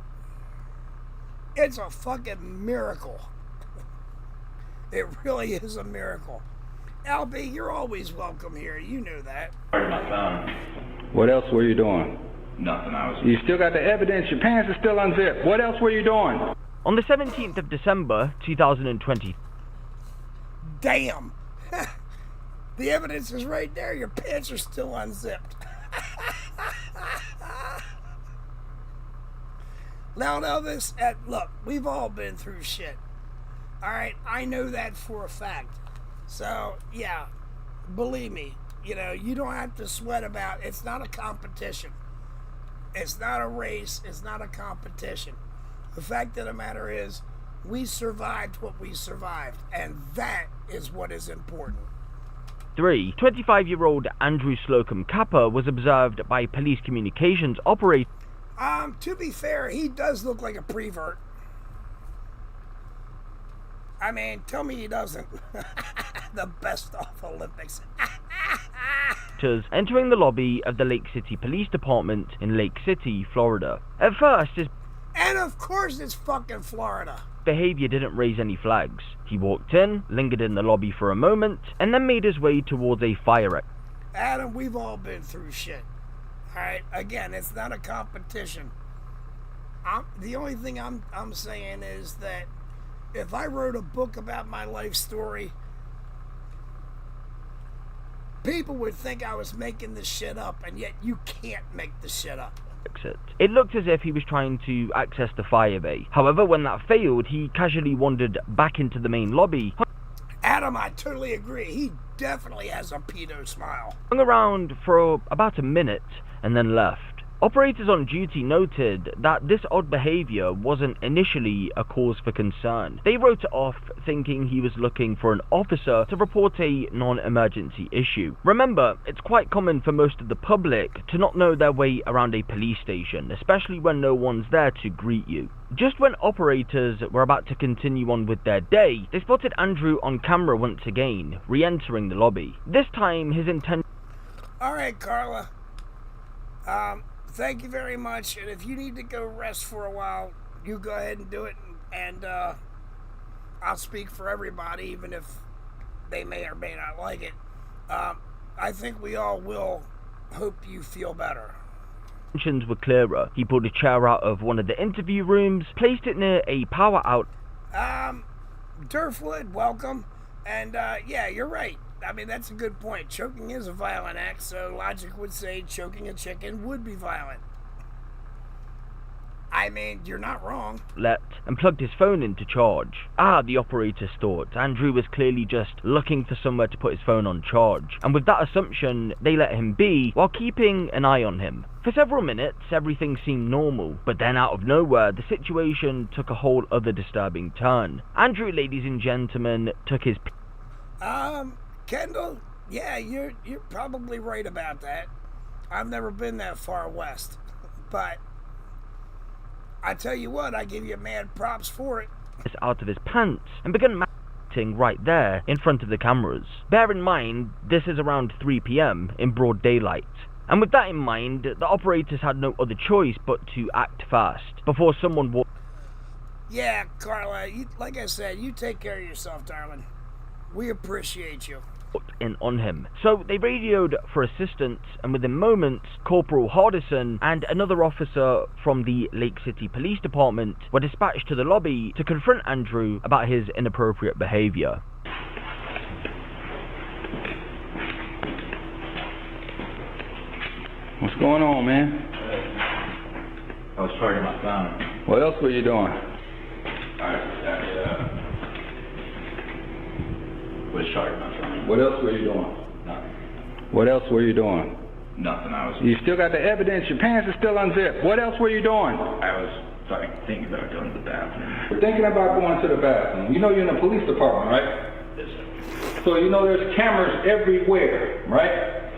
it's a fucking miracle. It really is a miracle. Albie, you're always welcome here. You know that. What else were you doing? Nothing. You still got the evidence. Your pants are still unzipped. What else were you doing? On the 17th of December, 2020. Damn. The evidence is right there. Your pants are still unzipped. Now, Elvis, look, we've all been through shit. All right, I know that for a fact. So, yeah, believe me, you know, you don't have to sweat about it. It's not a competition. It's not a race. It's not a competition. The fact of the matter is, we survived what we survived, and that is what is important. 3. 25-year-old Andrew Slocum Kappa was observed by police communications operator. To be fair, he does look like a prevert. I mean, tell me he doesn't. The best off Olympics. Entering the lobby of the Lake City Police Department in Lake City, Florida. At first, his and of course it's fucking Florida. Behavior didn't raise any flags. He walked in, lingered in the lobby for a moment, and then made his way towards a fire exit. Adam, we've all been through shit. Alright, again, it's not a competition. The only thing I'm saying is that if I wrote a book about my life story, people would think I was making this shit up, and yet you can't make the shit up. It looked as if he was trying to access the fire bay. However, when that failed, he casually wandered back into the main lobby. Adam, I totally agree. He definitely has a pedo smile. Hung around for about a minute and then left. Operators on duty noted that this odd behavior wasn't initially a cause for concern. They wrote it off, thinking he was looking for an officer to report a non-emergency issue. Remember, it's quite common for most of the public to not know their way around a police station, especially when no one's there to greet you. Just when operators were about to continue on with their day, they spotted Andrew on camera once again, re-entering the lobby. This time, his intention... Alright, Carla. Thank you very much, and if you need to go rest for a while, you go ahead and do it, and I'll speak for everybody, even if they may or may not like it. I think we all will hope you feel better. Intentions were clearer. He pulled a chair out of one of the interview rooms, placed it near a power out. Durfwood, welcome, and yeah, you're right. I mean, that's a good point. Choking is a violent act, so logic would say choking a chicken would be violent. I mean, you're not wrong. And plugged his phone into charge. The operators thought. Andrew was clearly just looking for somewhere to put his phone on charge. And with that assumption, they let him be while keeping an eye on him. For several minutes, everything seemed normal. But then out of nowhere, the situation took a whole other disturbing turn. Andrew, ladies and gentlemen, took his... Kendall, yeah, you're probably right about that. I've never been that far west, but I tell you what, I give you mad props for it. Out of his pants and began acting right there in front of the cameras. Bear in mind, this is around 3 p.m. in broad daylight. And with that in mind, the operators had no other choice but to act fast before someone walked. Yeah, Carla, like I said, you take care of yourself, darling. We appreciate you. In on him. So they radioed for assistance, and within moments, Corporal Hardison and another officer from the Lake City Police Department were dispatched to the lobby to confront Andrew about his inappropriate behavior. What's going on, man? I was charging my phone. What else were you doing? Was charging my phone. What else were you doing? Nothing. What else were you doing? Nothing. You still got the evidence. Your pants are still unzipped. What else were you doing? I was thinking about going to the bathroom. We're thinking about going to the bathroom. You know you're in the police department, right? Yes, sir. So you know there's cameras everywhere, right?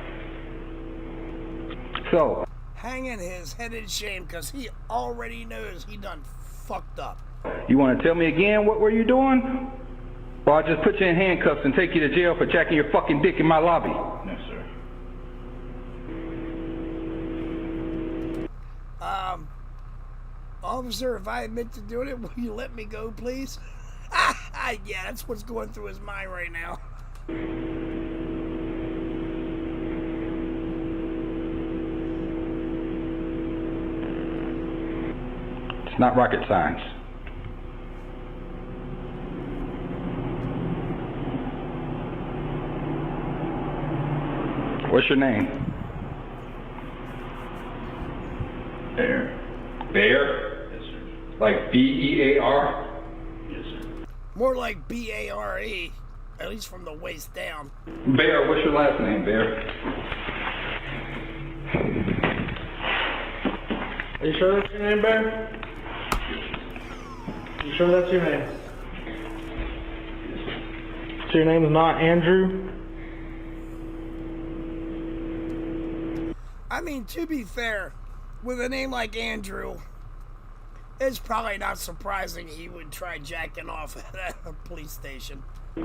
So. Hanging his head in shame because he already knows he done fucked up. You want to tell me again what were you doing? Or I'll just put you in handcuffs and take you to jail for jacking your fucking dick in my lobby. No, sir. Officer, if I admit to doing it, will you let me go, please? Yeah, that's what's going through his mind right now. It's not rocket science. What's your name? Bear. Bear? Yes, sir. Like B-E-A-R? Yes, sir. More like B-A-R-E, at least from the waist down. Bear, what's your last name, Bear? Are you sure that's your name, Bear? You sure that's your name? So your name is not Andrew? I mean, to be fair, with a name like Andrew, it's probably not surprising he would try jacking off at a police station. Do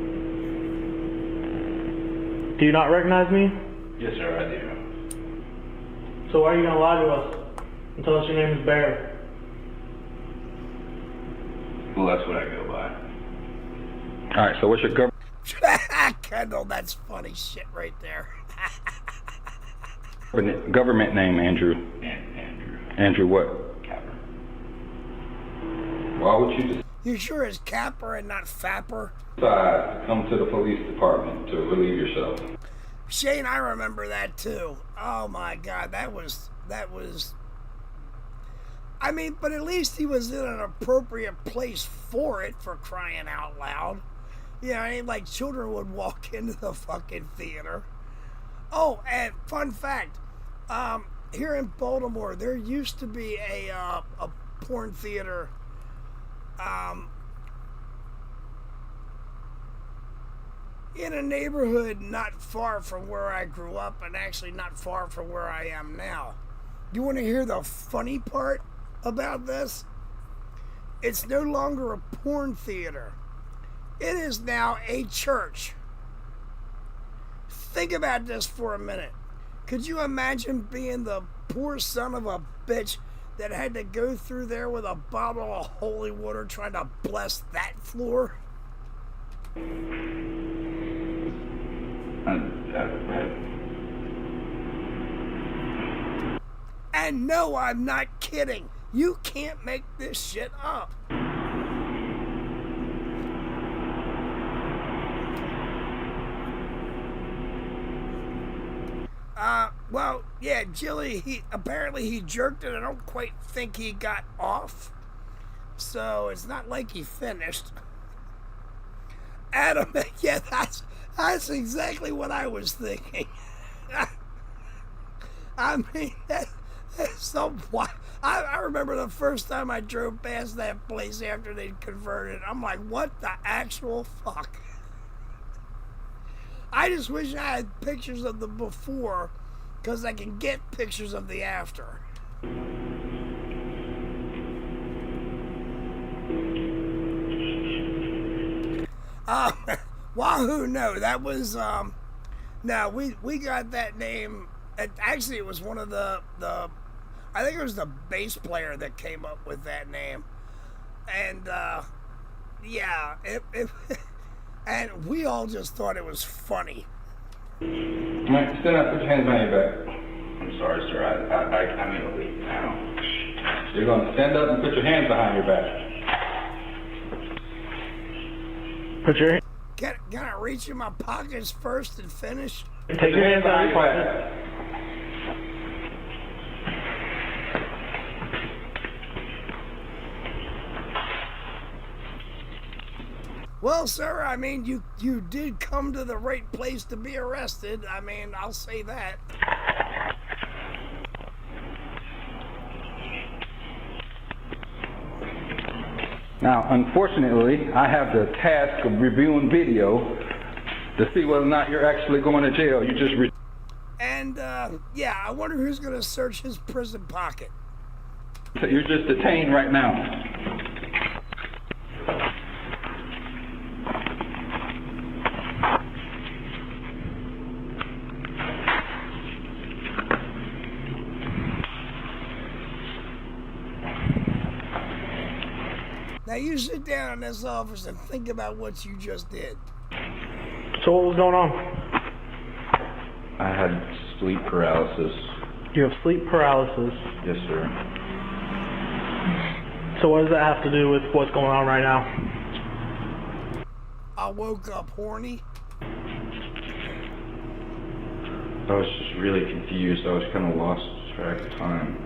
you not recognize me? Yes, sir, I do. So why are you gonna lie to us and tell us your name is Bear? Well, that's what I go by. All right, so what's your Kendall, that's funny shit right there. government name, Andrew? Andrew. Andrew what? Capper. Why would you You sure it's Capper and not Fapper? decide to come to the police department to relieve yourself? Shane, I remember that too. Oh my God, that was. I mean, but at least he was in an appropriate place for it, for crying out loud. You know, I mean, like children would walk into the fucking theater. Oh, and fun fact, here in Baltimore, there used to be a porn theater. In a neighborhood not far from where I grew up, and actually not far from where I am now. You want to hear the funny part about this? It's no longer a porn theater. It is now a church. Think about this for a minute. Could you imagine being the poor son of a bitch that had to go through there with a bottle of holy water trying to bless that floor? And no, I'm not kidding. You can't make this shit up. Well, yeah, Jilly, he jerked it. I don't quite think he got off. So it's not like he finished. Adam, yeah, that's exactly what I was thinking. I mean, that's so wild. I remember the first time I drove past that place after they'd converted. I'm like, what the actual fuck? I just wish I had pictures of the before, because I can get pictures of the after. Wahoo, no, that was, no, we got that name, actually it was one of the I think it was the bass player that came up with that name, and, yeah, and we all just thought it was funny. Mike, stand up, put your hands behind your back. I'm sorry, sir. I'm gonna leave now. You're gonna stand up and put your hands behind your back. Put your Can I reach in my pockets first and finish? Take your hands behind your back. Well, sir, I mean, you did come to the right place to be arrested. I mean, I'll say that. Now, unfortunately, I have the task of reviewing video to see whether or not you're actually going to jail. You just And, yeah, I wonder who's going to search his prison pocket. So you're just detained right now. Now you sit down in this office and think about what you just did. So what was going on? I had sleep paralysis. You have sleep paralysis. Yes, sir. So what does that have to do with what's going on right now? I woke up horny. I was just really confused. I was kind of lost track of time.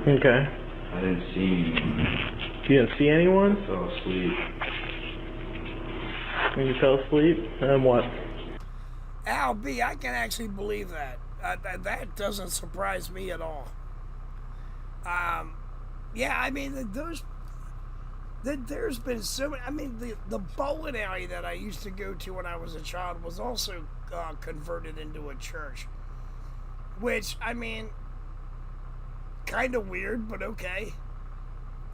Okay. I didn't see anyone. You didn't see anyone? I fell asleep. When you fell asleep? And what? Al B, I can actually believe that. That doesn't surprise me at all. Yeah, I mean, there's been so many. I mean, the bowling alley that I used to go to when I was a child was also converted into a church. Which, I mean, kind of weird, but okay.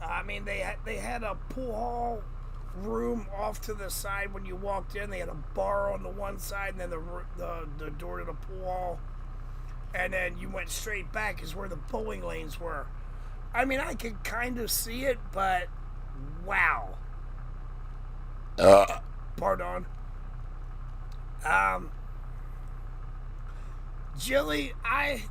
I mean, they had a pool hall room off to the side when you walked in. They had a bar on the one side, and then the door to the pool hall, and then you went straight back is where the bowling lanes were. I mean, I could kind of see it, but wow. Pardon. Jilly, I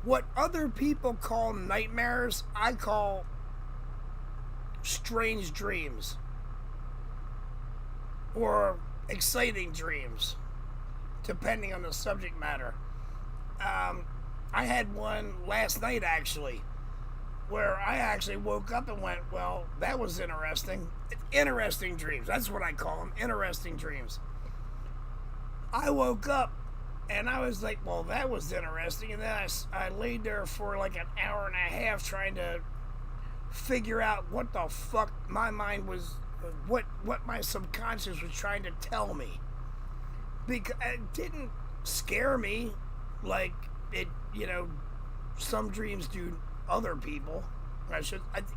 what other people call nightmares, I call strange dreams or exciting dreams, depending on the subject matter. I had one last night, actually, where I actually woke up and went, well, that was interesting. Interesting dreams. That's what I call them, interesting dreams. I woke up and I was like, well, that was interesting. And then I laid there for like an hour and a half trying to figure out what the fuck my mind was, what my subconscious was trying to tell me. Because it didn't scare me like it, some dreams do other people.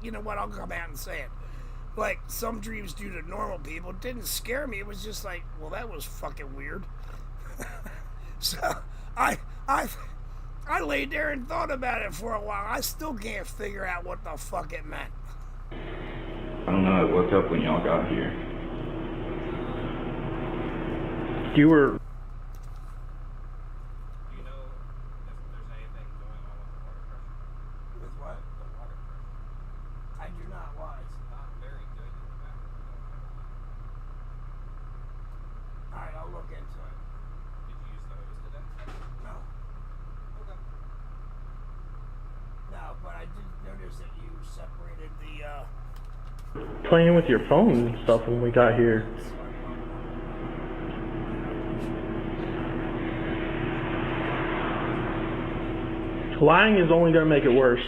You know what? I'll come out and say it. Like some dreams do to normal people. It didn't scare me. It was just like, well, that was fucking weird. So I laid there and thought about it for a while. I still can't figure out what the fuck it meant. I don't know. I woke up when y'all got here. You were. Playing with your phone and stuff when we got here. Lying is only going to make it worse.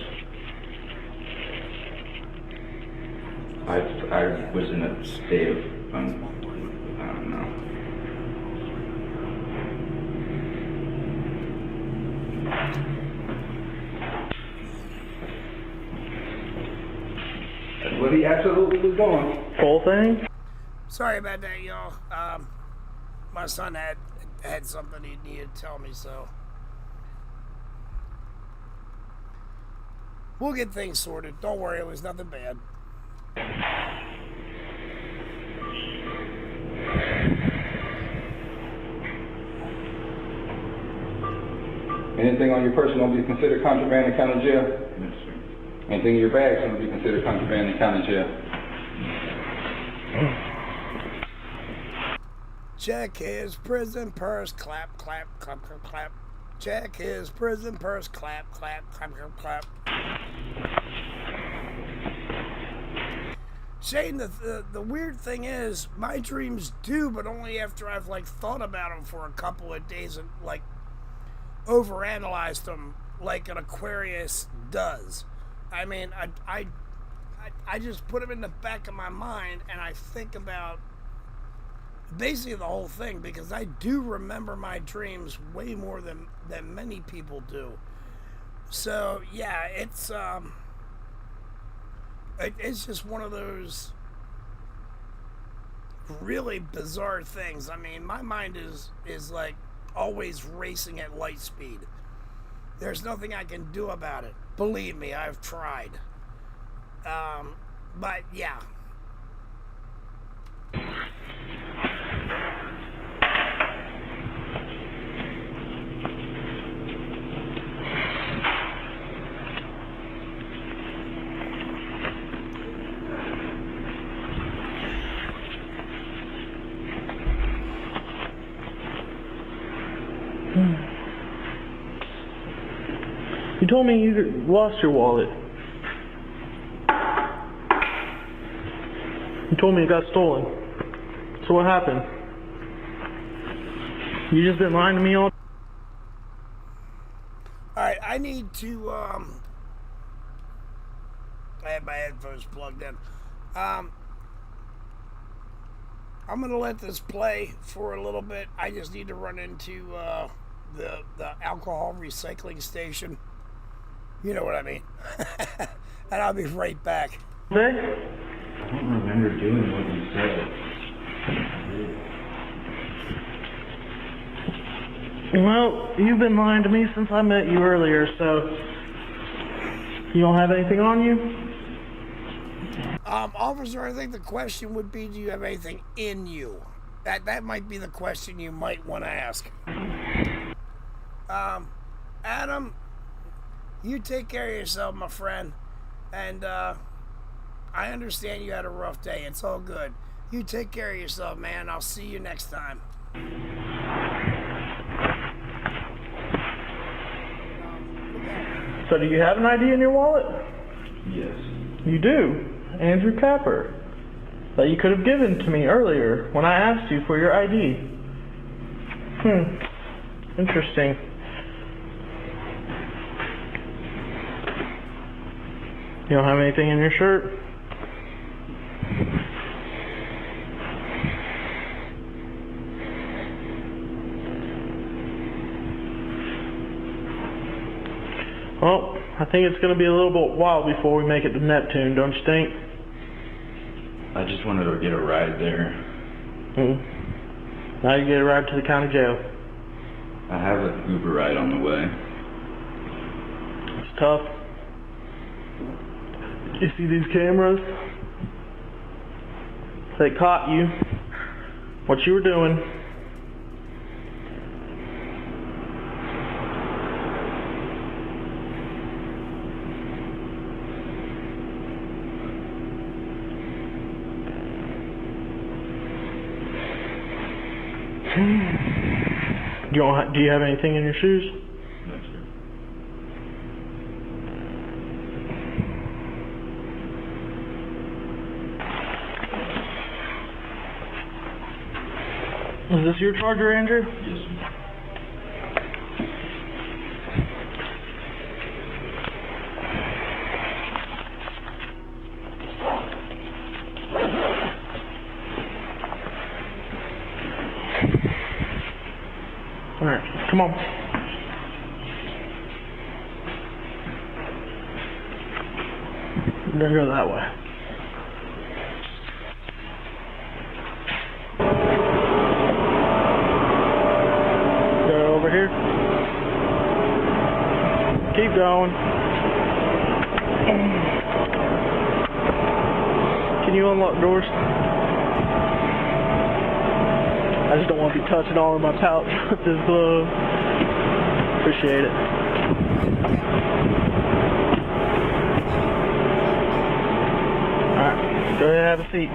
I was in a state of, I don't know. That's what he absolutely was doing. Whole thing? Sorry about that, y'all. My son had something he needed to tell me, so we'll get things sorted. Don't worry, it was nothing bad. Anything on your person gonna be considered contraband and county jail? Yes, sir. Anything in your bag is gonna be considered contraband and county jail. Check his prison purse, clap, clap, clap, clap, clap. Check his prison purse, clap, clap, clap, clap, clap. Shane, the weird thing is, my dreams do, but only after I've thought about them for a couple of days and overanalyzed them like an Aquarius does. I mean, I just put them in the back of my mind and I think about basically the whole thing, because I do remember my dreams way more than many people do. So yeah, it's just one of those really bizarre things. I mean, my mind is like always racing at light speed. There's nothing I can do about it. Believe me, I've tried. But yeah. You told me you lost your wallet. You told me it got stolen. So what happened? You just been lying to me all. Alright, I need to I had my headphones plugged in. I'm gonna let this play for a little bit. I just need to run into the alcohol recycling station. You know what I mean. And I'll be right back. I don't remember doing what you said. Well, you've been lying to me since I met you earlier, so you don't have anything on you? Officer, I think the question would be, do you have anything in you? That might be the question you might want to ask. Adam, you take care of yourself, my friend. And I understand you had a rough day. It's all good. You take care of yourself, man. I'll see you next time. So do you have an ID in your wallet? Yes. You do. Andrew Capper. That you could have given to me earlier when I asked you for your ID. Interesting. You don't have anything in your shirt? Well, I think it's going to be a little bit while before we make it to Neptune, don't you think? I just wanted to get a ride there. Now you get a ride to the county jail. I have an Uber ride on the way. It's tough. You see these cameras? They caught you. What you were doing. Do you have anything in your shoes? No, sir. Is this your charger, Andrew? Yes, sir. Alright, come on. We're gonna go that way. Go over here. Keep going. Can you unlock doors? I just don't want to be touching all in my pouch with this glove. Appreciate it. Alright, go ahead and have a seat.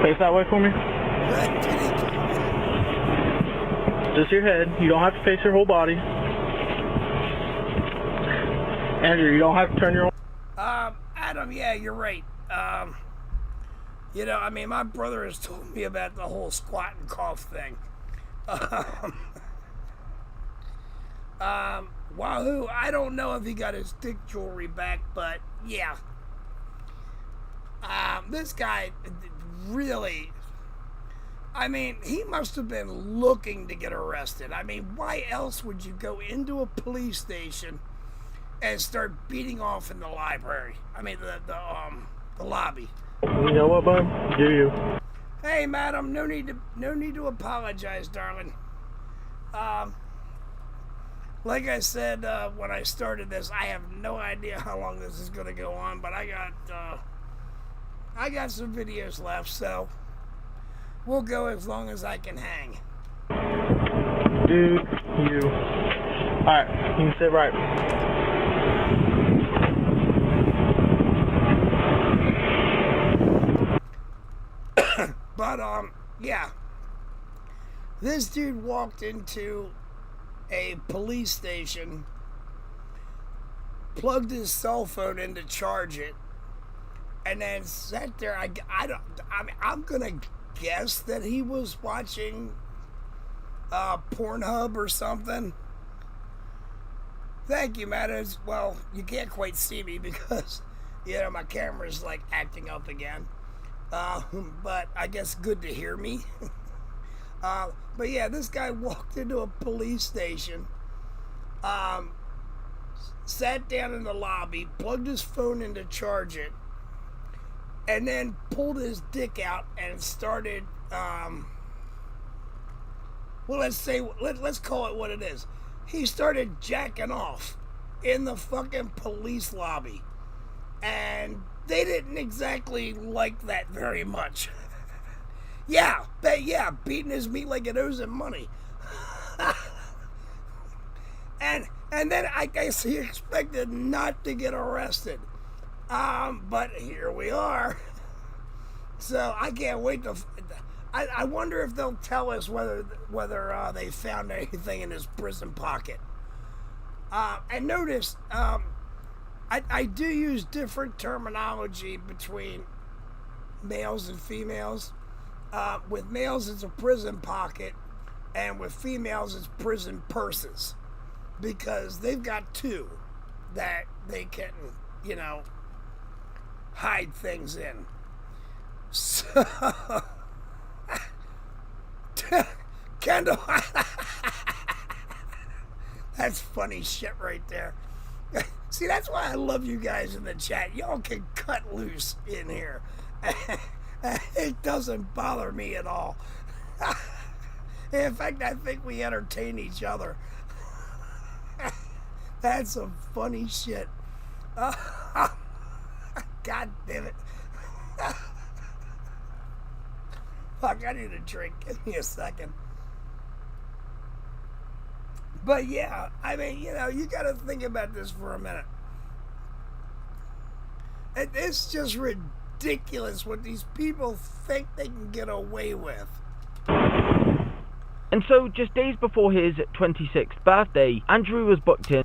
Face that way for me. Just your head. You don't have to face your whole body. Andrew, you don't have to turn your... Adam, yeah, you're right. You know, I mean, my brother has told me about the whole squat and cough thing. Wahoo, I don't know if he got his dick jewelry back, but yeah. This guy really, I mean, he must have been looking to get arrested. I mean, why else would you go into a police station and start beating off in the library? I mean, the lobby. You know what, bud? Do you? Hey, madam, no need to apologize, darling. Like I said when I started this, I have no idea how long this is gonna go on, but I got some videos left, so we'll go as long as I can hang. Dude, you. Alright, you can sit right. But, yeah. This dude walked into a police station, plugged his cell phone in to charge it, and then sat there. I'm gonna guess that he was watching Pornhub or something. Thank you, man. Well, you can't quite see me because, my camera's like acting up again. But I guess good to hear me. But yeah, this guy walked into a police station, sat down in the lobby, plugged his phone in to charge it, and then pulled his dick out and started, let's call it what it is. He started jacking off in the fucking police lobby. And they didn't exactly like that very much. Beating his meat like it owes him money. and then I guess he expected not to get arrested. But here we are. So I can't wait to... I wonder if they'll tell us whether they found anything in his prison pocket. And notice, I do use different terminology between males and females. With males, it's a prison pocket, and with females, it's prison purses, because they've got two that they can, hide things in. So... Kendall, that's funny shit right there. See, that's why I love you guys in the chat. Y'all can cut loose in here. It doesn't bother me at all. In fact, I think we entertain each other. That's some funny shit. God damn it. Fuck, I need a drink. Give me a second. But yeah, I mean, you gotta think about this for a minute. It's just ridiculous what these people think they can get away with. And so, just days before his 26th birthday, Andrew was booked in.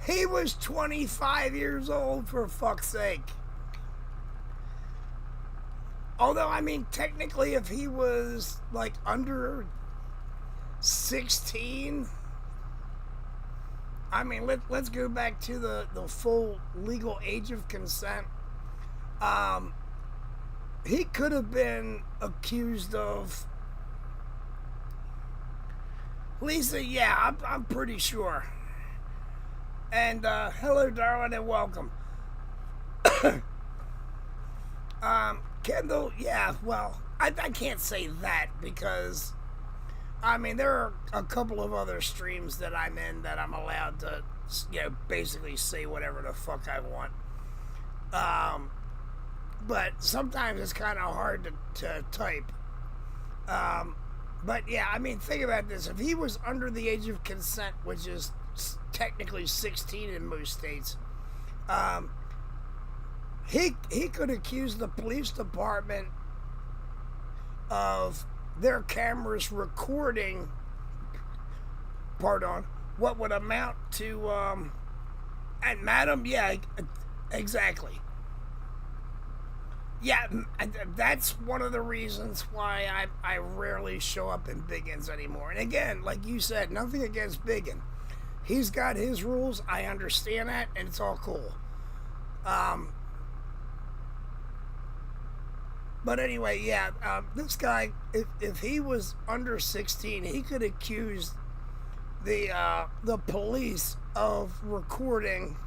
He was 25 years old, for fuck's sake. Although, I mean, technically, if he was, like, under 16, I mean, let's go back to the full legal age of consent. He could have been accused of... Lisa, yeah, I'm pretty sure. And, hello, darling, and welcome. Kendall, yeah, well, I can't say that because, I mean, there are a couple of other streams that I'm in that I'm allowed to, basically say whatever the fuck I want. But sometimes it's kind of hard to type. But yeah, I mean, think about this. If he was under the age of consent, which is technically 16 in most states, he could accuse the police department of their cameras recording, what would amount to, and madam, yeah, exactly. Yeah, that's one of the reasons why I rarely show up in Biggins anymore. And again, like you said, nothing against Biggin. He's got his rules, I understand that, and it's all cool. But anyway, yeah, this guy, if he was under 16, he could accuse the police of recording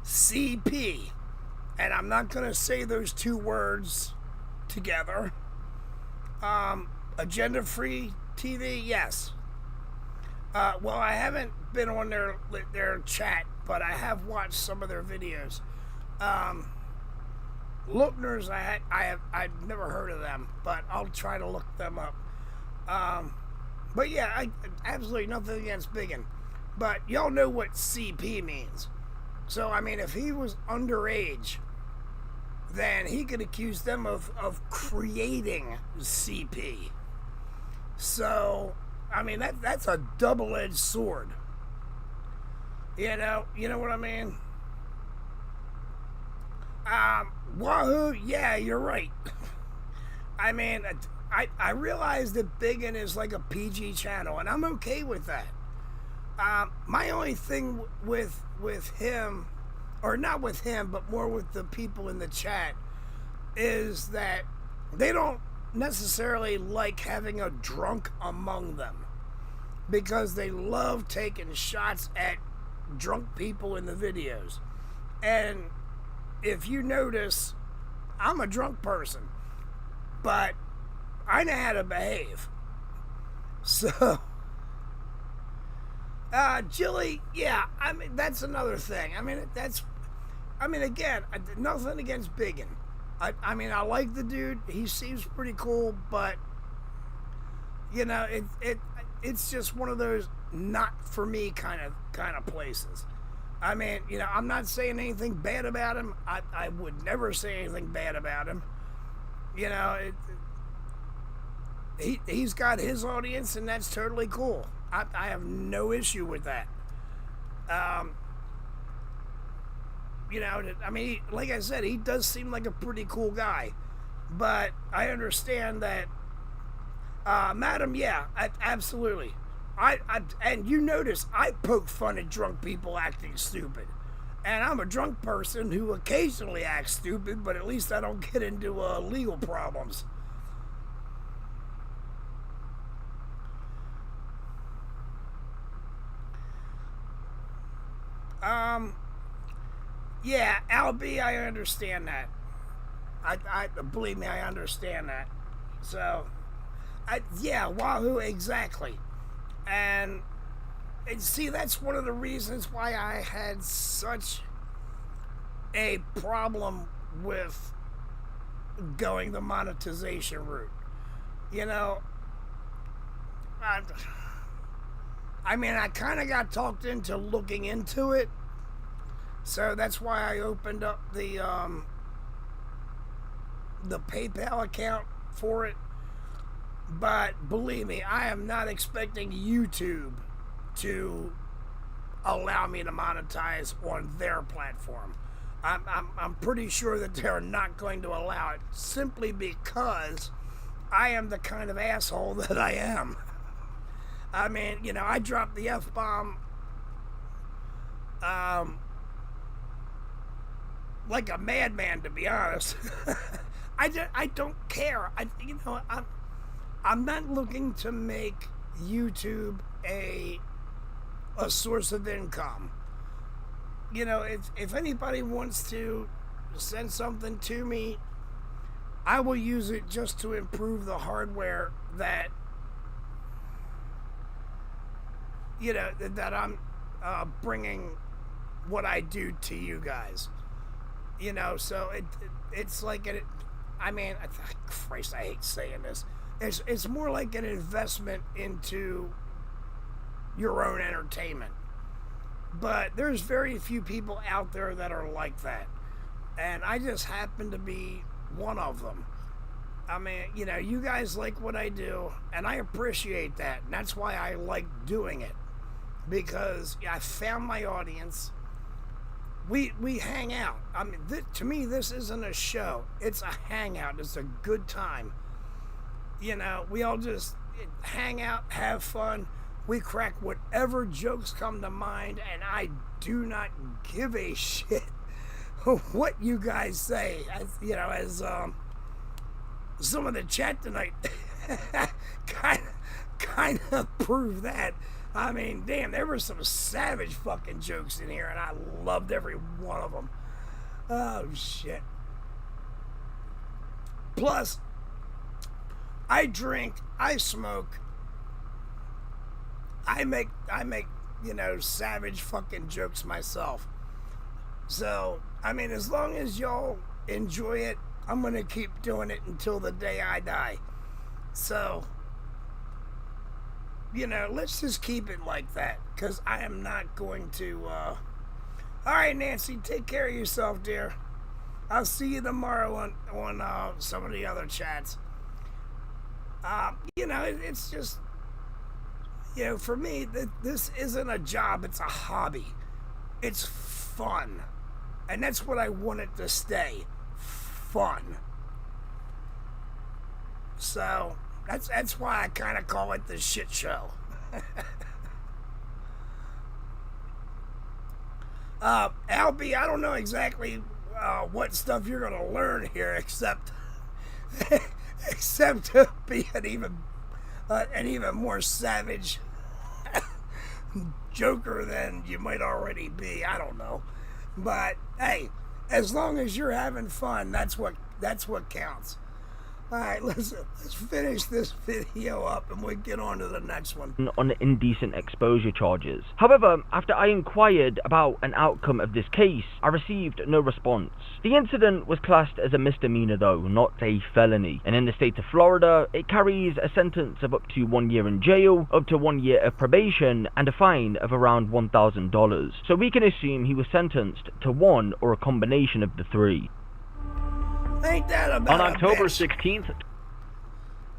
CP. And I'm not going to say those two words together. Agenda-free TV, yes. Well, I haven't been on their chat, but I have watched some of their videos. Lookners, I've never heard of them, but I'll try to look them up. But yeah, I absolutely nothing against Biggin. But y'all know what CP means. So, I mean, if he was underage, then he could accuse them of creating CP. So, I mean, that's a double-edged sword. You know what I mean? Wahoo, yeah, you're right. I mean, I realize that Biggin is like a PG channel, and I'm okay with that. My only thing with him, or not with him, but more with the people in the chat, is that they don't necessarily like having a drunk among them, because they love taking shots at drunk people in the videos. And if you notice, I'm a drunk person, but I know how to behave. So, Jilly, yeah, I mean, that's another thing. I mean, again, nothing against Biggin. I mean, I like the dude. He seems pretty cool, but, you know, it's just one of those not for me kind of places. I mean, you know, I'm not saying anything bad about him. I would never say anything bad about him. You know, he's got his audience, and that's totally cool. I have no issue with that. You know, I mean, like I said, he does seem like a pretty cool guy. But I understand that, Madam, yeah, absolutely. And you notice I poke fun at drunk people acting stupid. And I'm a drunk person who occasionally acts stupid, but at least I don't get into legal problems. Yeah, Albie, I understand that. I believe me, I understand that. So, yeah, Wahoo, exactly. And see, that's one of the reasons why I had such a problem with going the monetization route. You know, I mean, I kind of got talked into looking into it. So that's why I opened up the PayPal account for it. But believe me, I am not expecting YouTube to allow me to monetize on their platform. I'm pretty sure that they're not going to allow it, simply because I am the kind of asshole that I am. I mean, you know, I dropped the F-bomb like a madman, to be honest. I don't care. I'm not looking to make YouTube a source of income. You know, if anybody wants to send something to me, I will use it just to improve the hardware that, you know, that I'm bringing what I do to you guys. You know, so it's like I mean, Christ, I hate saying this. It's more like an investment into your own entertainment. But there's very few people out there that are like that. And I just happen to be one of them. I mean, you know, you guys like what I do, and I appreciate that. And that's why I like doing it. Because I found my audience. We hang out. I mean, to me, this isn't a show. It's a hangout. It's a good time. You know, we all just hang out, have fun. We crack whatever jokes come to mind, and I do not give a shit what you guys say. You know, as some of the chat tonight kind of prove that. I mean, damn, there were some savage fucking jokes in here, and I loved every one of them. Oh, shit. Plus, I drink, I smoke, I make, you know, savage fucking jokes myself. So, I mean, as long as y'all enjoy it, I'm gonna keep doing it until the day I die. So, you know, let's just keep it like that, because I am not going to, Alright, Nancy, take care of yourself, dear. I'll see you tomorrow on some of the other chats. You know, it's just, you know, for me, this isn't a job, it's a hobby. It's fun. And that's what I want it to stay. Fun. So, that's why I kind of call it the shit show. Albie, I don't know exactly what stuff you're gonna learn here, except to be an even more savage joker than you might already be. I don't know, but hey, as long as you're having fun, that's what counts. All right, let's finish this video up and we'll get on to the next one. On indecent exposure charges. However, after I inquired about an outcome of this case, I received no response. The incident was classed as a misdemeanor though, not a felony, and in the state of Florida, it carries a sentence of up to 1 year in jail, up to 1 year of probation, and a fine of around $1,000. So we can assume he was sentenced to one or a combination of the three. Ain't that about On October 16th.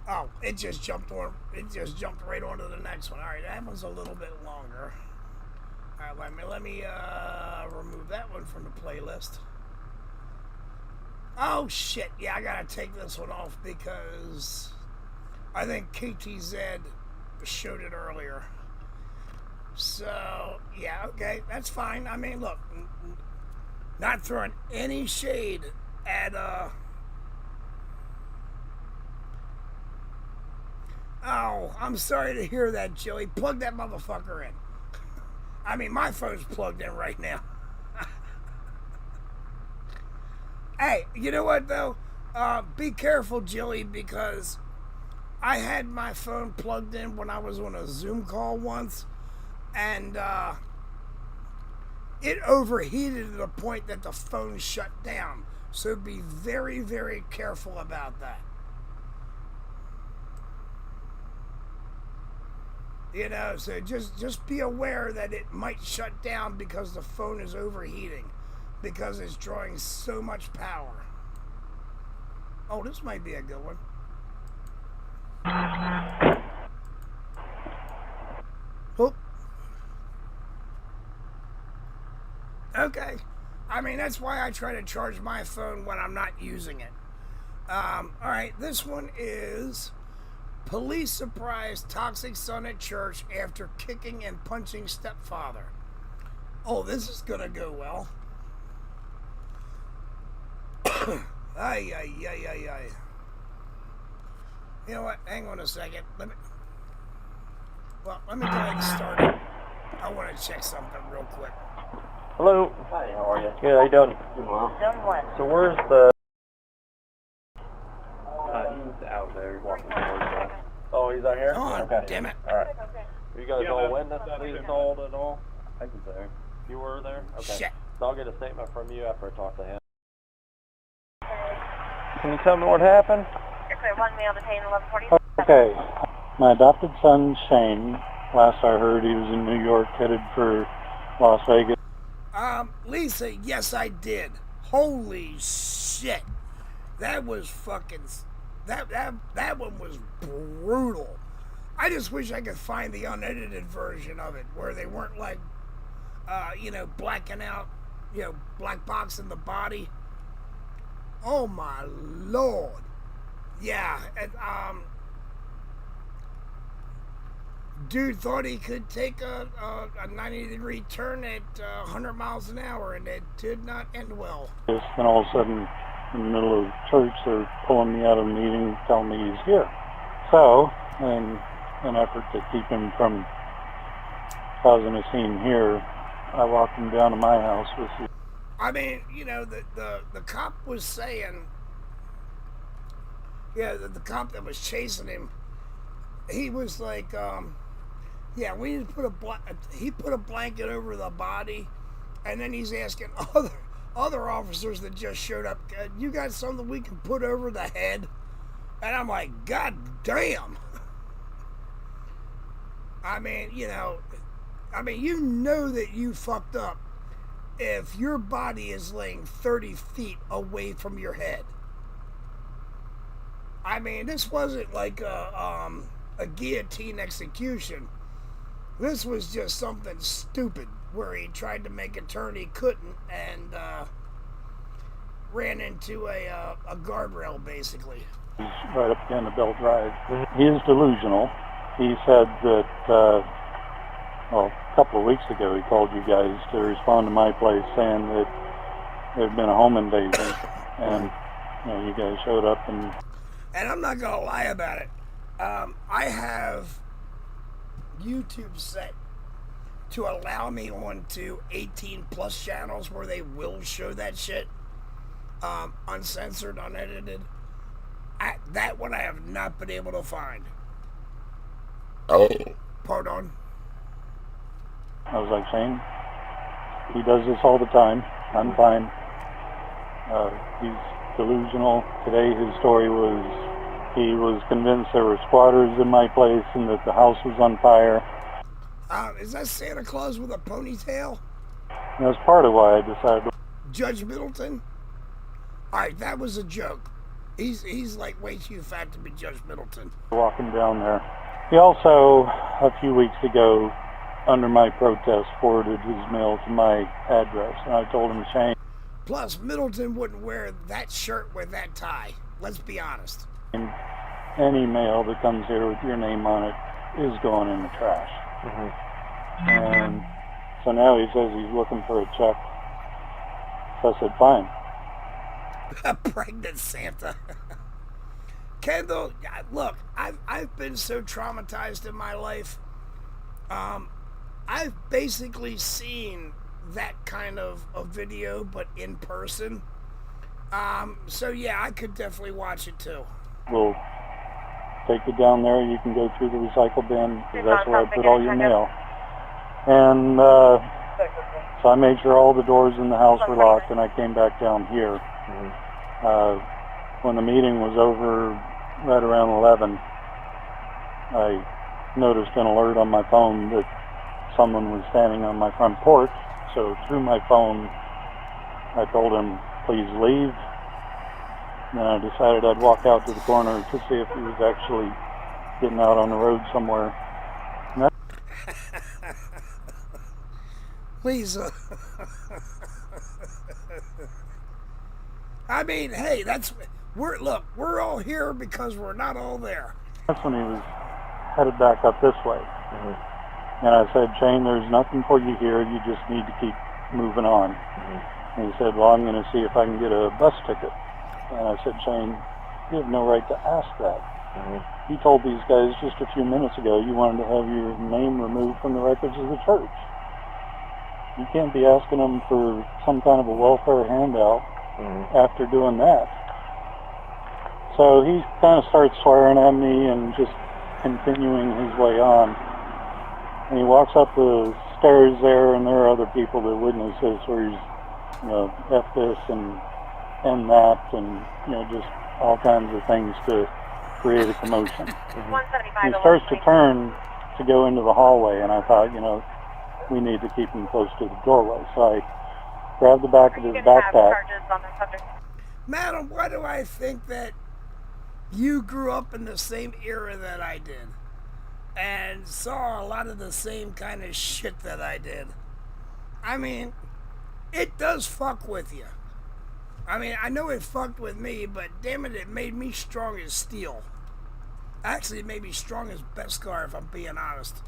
Oh, it just jumped right onto the next one. All right, that one's a little bit longer. All right, let me remove that one from the playlist. Oh shit! Yeah, I gotta take this one off because I think KTZ showed it earlier. So yeah, okay, that's fine. I mean, look, not throwing any shade at oh, I'm sorry to hear that, Joey. Plug that motherfucker in. I mean, my phone's plugged in right now. Hey, you know what though? Be careful, Joey, because I had my phone plugged in when I was on a Zoom call once, and it overheated to the point that the phone shut down. So be very, very careful about that. You know, so just be aware that it might shut down because the phone is overheating, because it's drawing so much power. Oh, this might be a good one. Oh. Okay. I mean, that's why I try to charge my phone when I'm not using it. All right, this one is police surprise toxic son at church after kicking and punching stepfather. Oh, this is gonna go well. Ay, ay, ay, ay, ay. You know what? Hang on a second. Let me go ahead and start it. I want to check something real quick. Hello. Hi, how are you? Good, how you doing? Doing well. Doing what? So where's the... he's out there walking towards us. Oh, he's out here? Oh, okay. Damn it. Alright. You guys all witnesses told at all? I was there. You were there? Okay. Shit. So I'll get a statement from you after I talk to him. Can you tell me what happened? One male detained 1147. Okay. My adopted son, Shane, last I heard he was in New York headed for Las Vegas. Lisa, yes I did. Holy shit. That was fucking... That one was brutal. I just wish I could find the unedited version of it where they weren't like, blacking out, black boxing the body. Oh my lord. Yeah, and, dude thought he could take a 90-degree turn at 100 miles an hour, and it did not end well. Then all of a sudden, in the middle of church, they're pulling me out of a meeting, telling me he's here. So, in an effort to keep him from causing a scene here, I walked him down to my house with you. I mean, the cop was saying, the cop that was chasing him, he was like, we need to he put a blanket over the body, and then he's asking other officers that just showed up, you got something we can put over the head? And I'm like, God damn. I mean, you know that you fucked up if your body is laying 30 feet away from your head. I mean, this wasn't like a guillotine execution. This was just something stupid where he tried to make a turn he couldn't and ran into a guardrail, basically. He's right up against the Bell Drive. He is delusional. He said that well, a couple of weeks ago, he called you guys to respond to my place saying that there had been a home invasion, and you guys showed up and I'm not gonna lie about it. I have YouTube set to allow me onto 18+ channels where they will show that shit, uncensored, unedited. That one I have not been able to find. Oh. Pardon? I was like, Shane, he does this all the time. I'm fine. He's delusional. Today his story was he was convinced there were squatters in my place and that the house was on fire. Is that Santa Claus with a ponytail? And that's part of why I decided to... Judge Middleton? Alright, that was a joke. He's like way too fat to be Judge Middleton. Walking down there. He also, a few weeks ago, under my protest, forwarded his mail to my address, and I told him, Shane. Plus, Middleton wouldn't wear that shirt with that tie. Let's be honest. Any mail that comes here with your name on it is going in the trash. And so now he says he's looking for a check. So I said, fine. A pregnant Santa. Kendall, look, I've been so traumatized in my life. I've basically seen that kind of a video, but in person. So yeah, I could definitely watch it too. We'll take it down there. You can go through the recycle bin, because that's where I put all your mail. And so I made sure all the doors in the house were locked, and I came back down here. When the meeting was over, right around 11, I noticed an alert on my phone that someone was standing on my front porch. So through my phone, I told him, please leave. And then I decided I'd walk out to the corner to see if he was actually getting out on the road somewhere. Lisa. I mean, hey, we're all here because we're not all there. That's when he was headed back up this way. And I said, Shane, there's nothing for you here. You just need to keep moving on. And he said, well, I'm going to see if I can get a bus ticket. And I said, Shane, you have no right to ask that. You told these guys just a few minutes ago you wanted to have your name removed from the records of the church. You can't be asking them for some kind of a welfare handout after doing that. So he kind of starts swearing at me and just continuing his way on. And he walks up the stairs there, and there are other people that witness this, where he's, F this and that, and, just all kinds of things to create a commotion. He starts to turn to go into the hallway, and I thought, we need to keep him close to the doorway. So I grabbed the back of his backpack. Madam, why do I think that you grew up in the same era that I did and saw a lot of the same kind of shit that I did? I mean, it does fuck with you. I mean, I know it fucked with me, but damn it, it made me strong as steel. Actually, it made me strong as Beskar, if I'm being honest.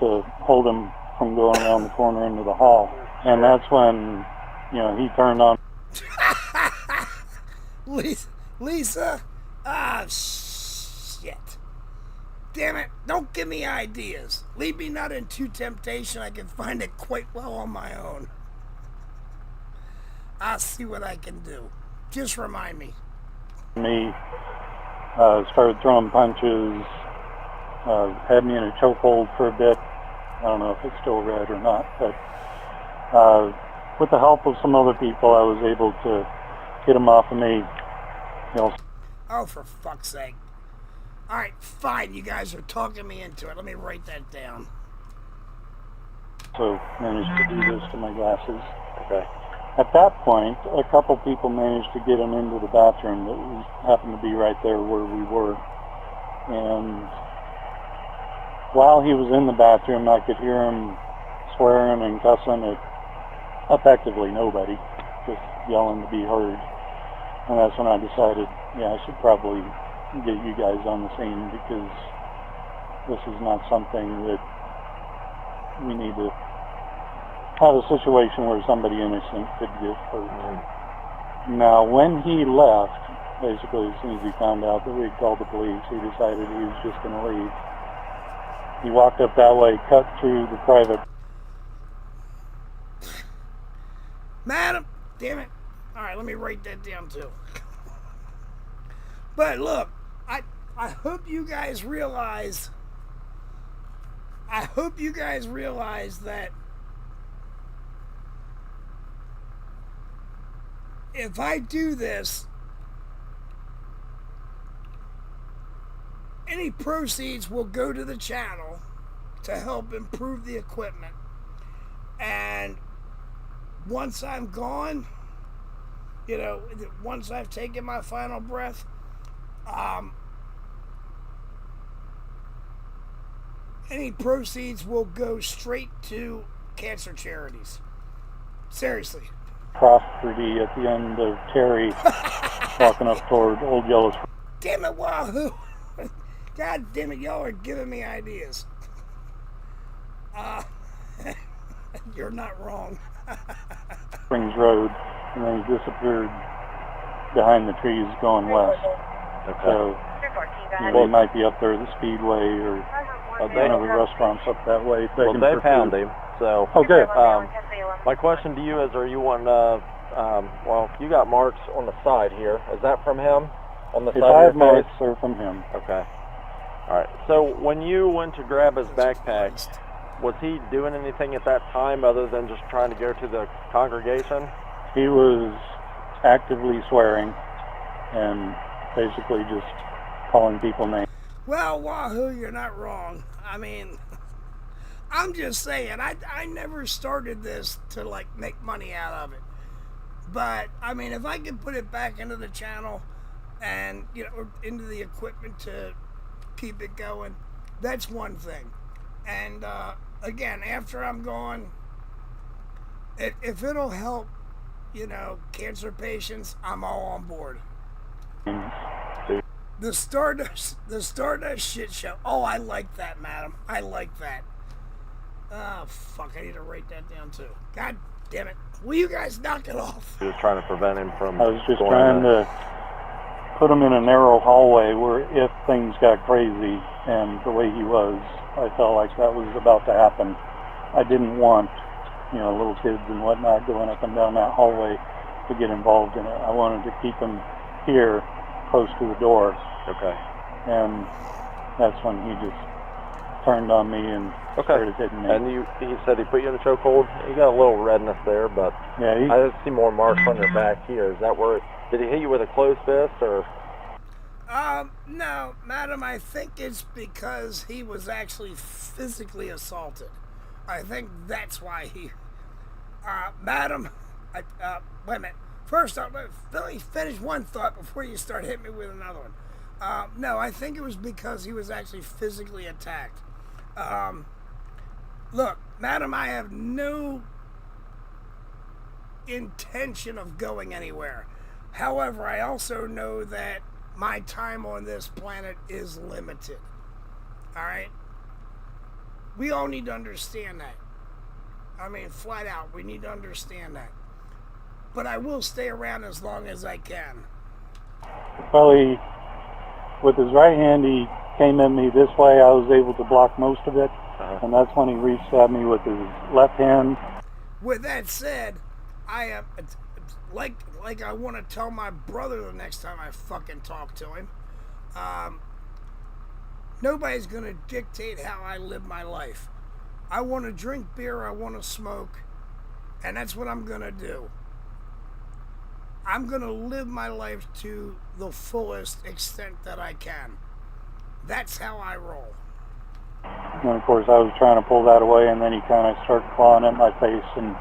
To hold him from going around the corner into the hall. And that's when, he turned on. Lisa? Ah, shit. Damn it, don't give me ideas. Leave me not into temptation. I can find it quite well on my own. I'll see what I can do. Just remind me. Started throwing punches, had me in a chokehold for a bit. I don't know if it's still red or not, but with the help of some other people, I was able to get him off of me. Oh, for fuck's sake. Alright, fine, you guys are talking me into it. Let me write that down. So, managed to do this to my glasses. Okay. At that point, a couple people managed to get him into the bathroom that happened to be right there where we were. And while he was in the bathroom, I could hear him swearing and cussing at effectively nobody, just yelling to be heard. And that's when I decided, I should probably get you guys on the scene, because this is not something that we need to have a situation where somebody innocent could get hurt. Now, when he left, basically as soon as he found out that we had called the police, he decided he was just going to leave. He walked up that way, cut through the private. Madam, damn it. All right, let me write that down too. But look, I hope you guys realize. I hope you guys realize that if I do this, any proceeds will go to the channel to help improve the equipment. And once I'm gone, you know, once I've taken my final breath, any proceeds will go straight to cancer charities. Seriously. Property at the end of Terry walking up toward Old Yellow. Damn it, Wahoo! God damn it, y'all are giving me ideas. You're not wrong. Springs Road, and then he disappeared behind the trees going west. Okay. So, you know, he might be up there at the Speedway or one of the restaurants up that way. Well, they found him, so... Oh, good. My question to you is, are you wanting to... well, you got marks on the side here. Is that from him? On the If side I of have your face? marks, they're from him. Okay. All right. So when you went to grab his backpack, was he doing anything at that time other than just trying to go to the congregation? He was actively swearing and basically just calling people names. Well, Wahoo, you're not wrong. I mean, I'm just saying, I never started this to, like, make money out of it. But, I mean, if I can put it back into the channel and, you know, into the equipment to keep it going, that's one thing. And, again, after I'm gone, if it'll help, you know, cancer patients, I'm all on board. The Stardust shit show. Oh, I like that, madam. I like that. Oh, fuck, I need to write that down, too. God damn it. Will you guys knock it off? He was trying to prevent him from... I was just trying to put him in a narrow hallway where if things got crazy and the way he was, I felt like that was about to happen. I didn't want, you know, little kids and whatnot going up and down that hallway to get involved in it. I wanted to keep him here close to the door. Okay. And that's when he just turned on me and started hitting me. And he said he put you in a chokehold. You got a little redness there, but yeah, I see more marks on your back here. Is that where... Did he hit you with a closed fist, or...? No, madam, I think it's because he was actually physically assaulted. I think that's why he... madam, wait a minute. First off, let me finish one thought before you start hitting me with another one. No, I think it was because he was actually physically attacked. Look, madam, I have no intention of going anywhere. However, I also know that my time on this planet is limited. All right? We all need to understand that. I mean, flat out, we need to understand that. But I will stay around as long as I can. Well, with his right hand, he came at me this way. I was able to block most of it. And that's when he reached at me with his left hand. With that said, I am... Like I want to tell my brother the next time I fucking talk to him. Nobody's going to dictate how I live my life. I want to drink beer, I want to smoke, and that's what I'm going to do. I'm going to live my life to the fullest extent that I can. That's how I roll. And of course, I was trying to pull that away, and then he kind of started clawing at my face and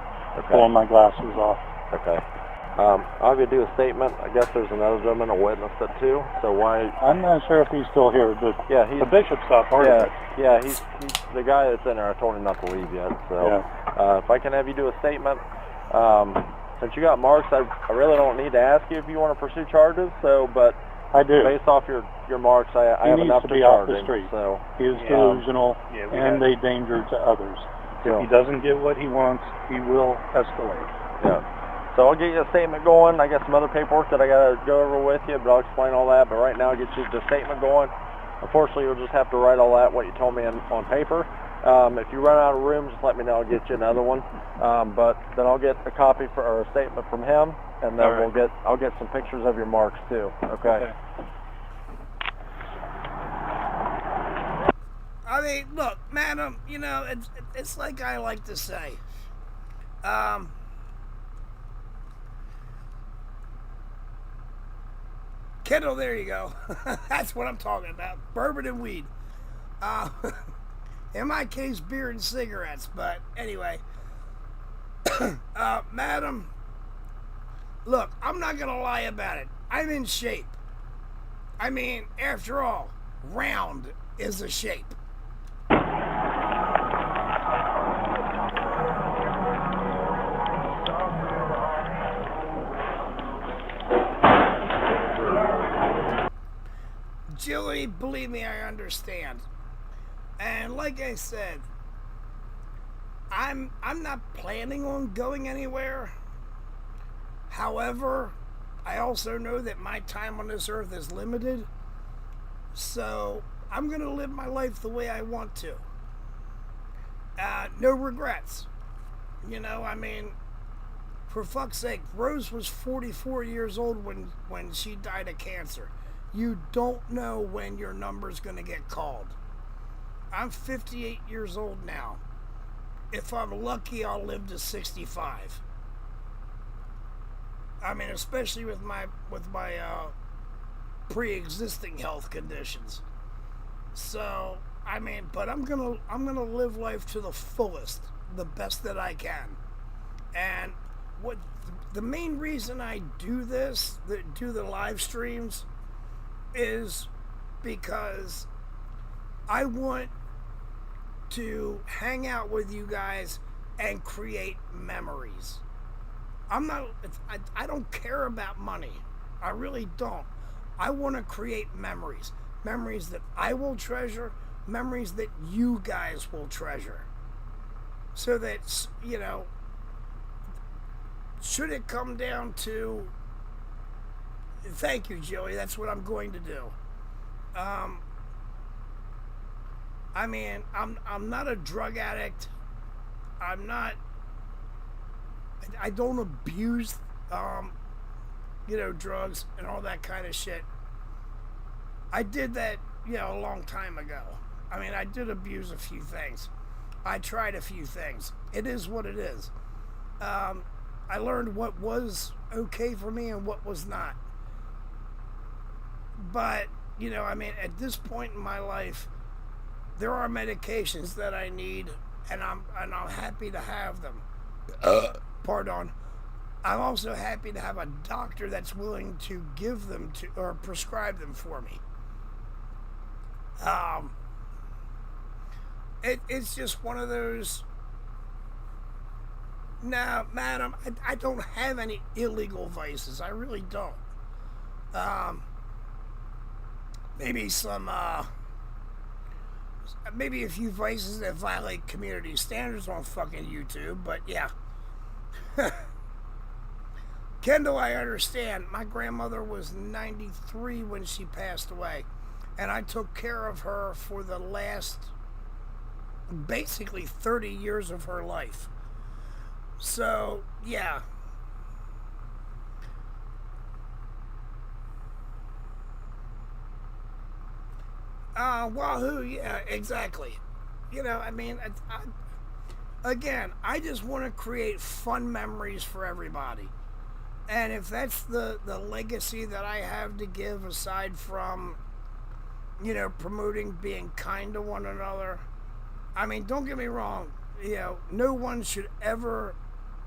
pulling my glasses off. Okay. I'll be do a statement. I guess there's another gentleman who witnessed it too. So why? I'm not sure if he's still here, but yeah, the bishop's not part of it. Yeah, he's the guy that's in there. I told him not to leave yet. So if I can have you do a statement, since you got marks, I really don't need to ask you if you want to pursue charges. So, but I do. Based off your marks, I have enough to charge him. He needs to be off the street. So he is delusional and a danger to others. If he doesn't get what he wants, he will escalate. Yeah. So I'll get you a statement going. I got some other paperwork that I got to go over with you, but I'll explain all that. But right now, I'll get you the statement going. Unfortunately, you'll just have to write all that, what you told me on paper. If you run out of room, just let me know. I'll get you another one. But then I'll get a copy or a statement from him, and then I'll get some pictures of your marks too. Okay. I mean, look, madam, you know, it's like I like to say. Kendall, there you go. That's what I'm talking about. Bourbon and weed. In my case, beer and cigarettes. But anyway, madam, look, I'm not going to lie about it. I'm in shape. I mean, after all, round is a shape. Jilly, believe me, I understand. And like I said, I'm not planning on going anywhere. However, I also know that my time on this earth is limited. So I'm going to live my life the way I want to. No regrets. You know, I mean, for fuck's sake, Rose was 44 years old when she died of cancer. You don't know when your number's going to get called. I'm 58 years old now. If I'm lucky, I'll live to 65. I mean, especially with my pre-existing health conditions. So, I mean, but I'm gonna live life to the fullest, the best that I can. And what the main reason I do this, do the live streams, is because I want to hang out with you guys and create memories. I don't care about money. I really don't. I want to create memories. Memories that I will treasure, memories that you guys will treasure. So that, you know, should it come down to, thank you, Joey, that's what I'm going to do. I mean, I'm not a drug addict. I don't abuse, you know, drugs and all that kind of shit. I did that, you know, a long time ago. I mean, I did abuse a few things. I tried a few things. It is what it is. I learned what was okay for me and what was not. But, you know, I mean, at this point in my life, there are medications that I need, and I'm happy to have them. Pardon. I'm also happy to have a doctor that's willing to give them to or prescribe them for me. It's just one of those. No, madam, I don't have any illegal vices. I really don't. Maybe some, maybe a few vices that violate community standards on fucking YouTube, but yeah. Kendall, I understand. My grandmother was 93 when she passed away, and I took care of her for the last, basically 30 years of her life. So, yeah. Wahoo, yeah, exactly. You know, I mean, again, I just want to create fun memories for everybody. And if that's the legacy that I have to give, aside from, you know, promoting being kind to one another, I mean, don't get me wrong, you know, no one should ever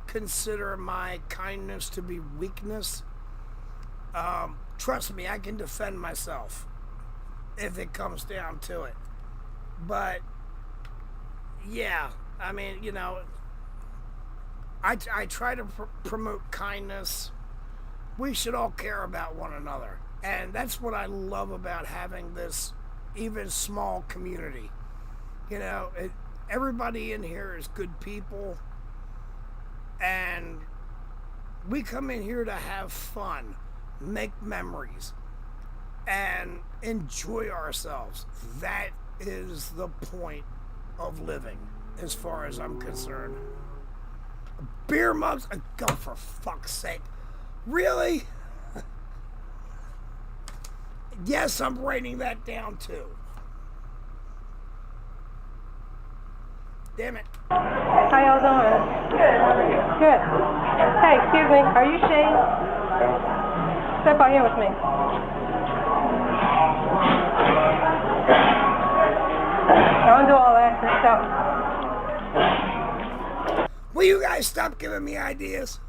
consider my kindness to be weakness. Trust me, I can defend myself if it comes down to it. But yeah, I mean, you know, I try to promote kindness. We should all care about one another, and that's what I love about having this even small community. You know, everybody in here is good people, and we come in here to have fun, make memories, and enjoy ourselves. That is the point of living, as far as I'm concerned. Beer mugs? Go for fuck's sake. Really? Yes, I'm writing that down too. Damn it. How y'all doing? Good. Good. Hey, excuse me. Are you Shane? Step out here with me. Don't do all that. Let's go. Will you guys stop giving me ideas?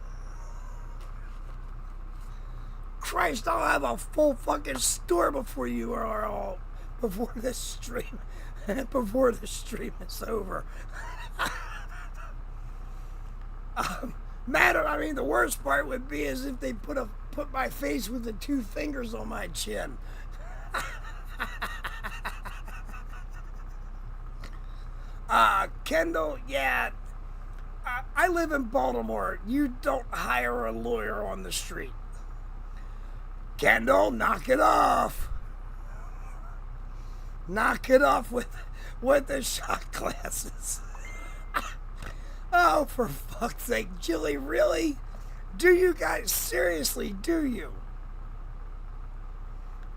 Christ, I'll have a full fucking store before you are all, before this stream is over. Madam, I mean, the worst part would be is if they put my face with the 2 fingers on my chin. Kendall, yeah, I live in Baltimore. You don't hire a lawyer on the street. Kendall, knock it off. Knock it off with the shot glasses. Oh, for fuck's sake, Jilly, really? Do you guys, seriously, do you?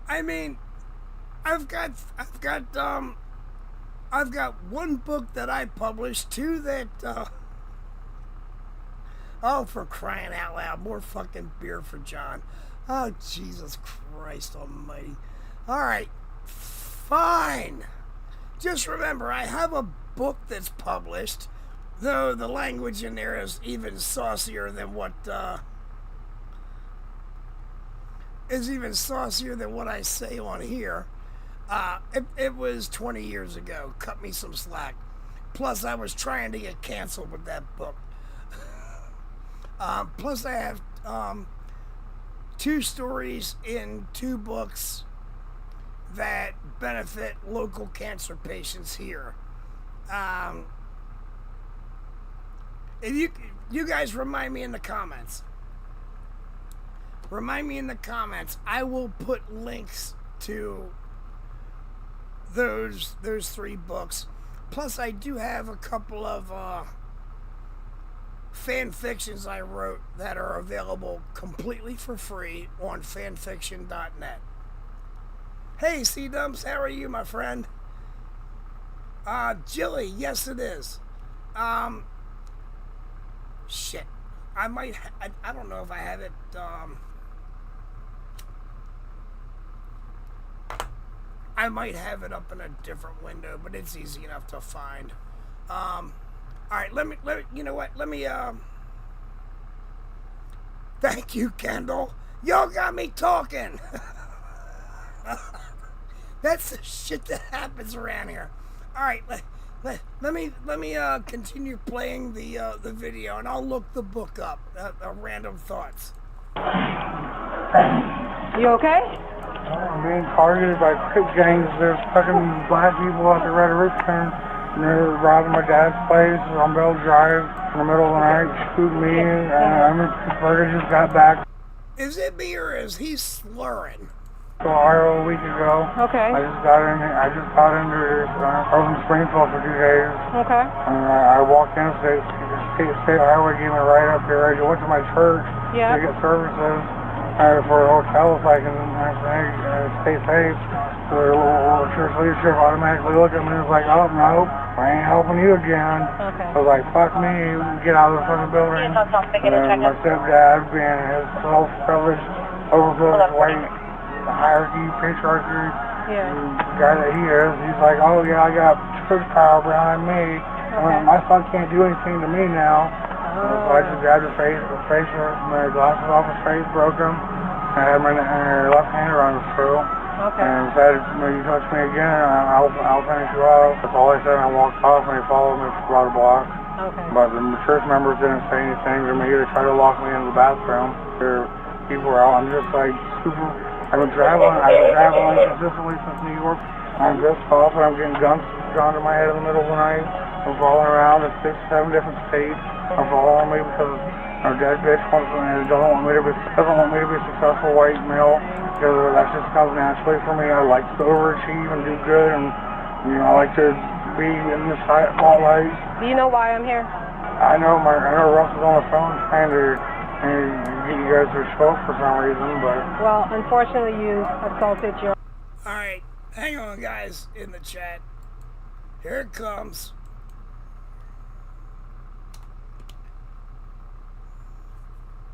I mean, I've got 1 book that I published, 2 that, oh, for crying out loud, more fucking beer for John. Oh, Jesus Christ almighty. All right, fine. Just remember, I have a book that's published, though the language in there is even saucier than what I say on here. It was 20 years ago. Cut me some slack. Plus, I was trying to get canceled with that book. Plus, I have 2 stories in 2 books that benefit local cancer patients here. If you guys remind me in the comments. Remind me in the comments. I will put links to those 3 books. Plus, I do have a couple of fan fictions I wrote that are available completely for free on fanfiction.net. Hey, C-Dumps, how are you, my friend? Jilly, yes it is. Shit. I don't know if I have it, I might have it up in a different window, but it's easy enough to find. Alright, let me, you know what, thank you, Kendall. Y'all got me talking. That's the shit that happens around here. Alright, let me continue playing the video, and I'll look the book up, Random Thoughts. You okay? I'm being targeted by crip gangs. There's fucking black people out there right at Richmond. And they're robbing my dad's place on Bell Drive in the middle of the night, shoot me, and I'm in Pittsburgh. I just got back. Is it me or is he slurring? Ohio a week ago. Okay. I just got into I was in Springfield for 2 days. Okay. And I walked in, state highway gave me a ride up here. I went to my church to get services for a hotel so I can stay safe. So the church leadership automatically looked at me and was like, oh, no, I ain't helping you again. Okay. I was like, fuck me, get out of the fucking building. And my stepdad, being his self-privileged, overfilled white hierarchy, patriarchy guy that he is, he's like, oh yeah, I got church power behind me. My son can't do anything to me now. So I just grabbed her face, my glasses off his face, broke them. I had my left hand around his throat. And said, when you touch me again, I'll finish you off. That's all I said, and I walked off, and he followed me for about a block. But the church members didn't say anything to me. They tried to lock me into the bathroom. People were out. I'm just like super. I've been traveling consistently since New York. I'm just off, and I'm getting guns drawn to my head in the middle of the night. are following around in 6, 7 different states are following me because our dead bitch doesn't want me to be a successful white male because that just comes naturally for me. I like to overachieve and do good, and I like to be in the spotlight. Do you know why I'm here? I know Russ is on the phone trying to get you guys to spoke for some reason, but Well, unfortunately, you assaulted your. All right, hang on, guys, in the chat. Here it comes.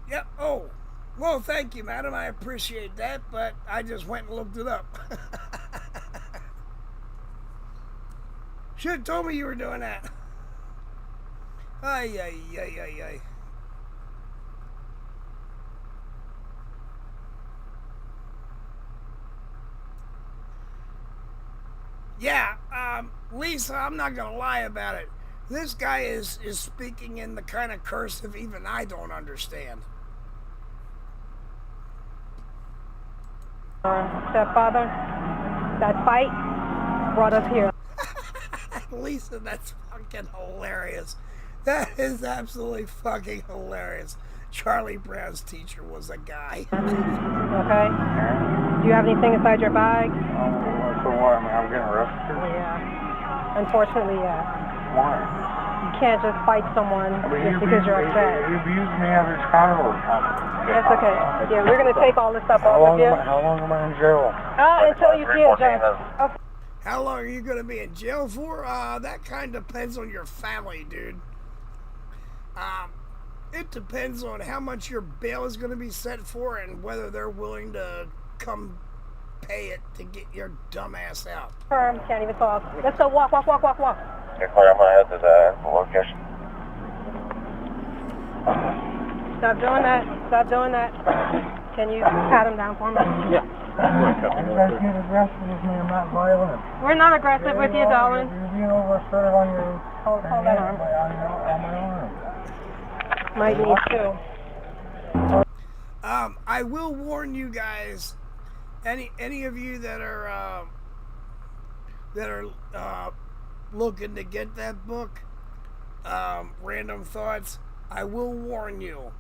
Yep. Oh, well, thank you, madam. I appreciate that, but I just went and looked it up. Should have told me you were doing that. Ay, ay, ay, ay, ay. Yeah, Lisa, I'm not gonna lie about it. This guy is speaking in the kind of cursive even I don't understand. Stepfather, that fight brought us here. Lisa, that's fucking hilarious. That is absolutely fucking hilarious. Charlie Brown's teacher was a guy. Okay. Do you have anything inside your bag? So what? I mean, I'm getting arrested? Yeah. Unfortunately, yeah. Why? You can't just fight someone just because you're upset. You abused me as a child. That's okay. Yeah, we're going to take all this stuff off of you. How long am I in jail? Until you see a judge. Okay. How long are you going to be in jail for? That kind of depends on your family, dude. It depends on how much your bail is going to be set for and whether they're willing to come pay it to get your dumb ass out. Can't even talk. Let's go walk. Okay, I'm going to head to the location. Stop doing that. Can you pat him down for me? Yeah. You guys get aggressive with me. I'm not violent. We're not aggressive with you, darling. You're being overassertive on your... Hold that arm. On my arm. Might need to. I will warn you guys, any of you that are looking to get that book, Random Thoughts, I will warn you.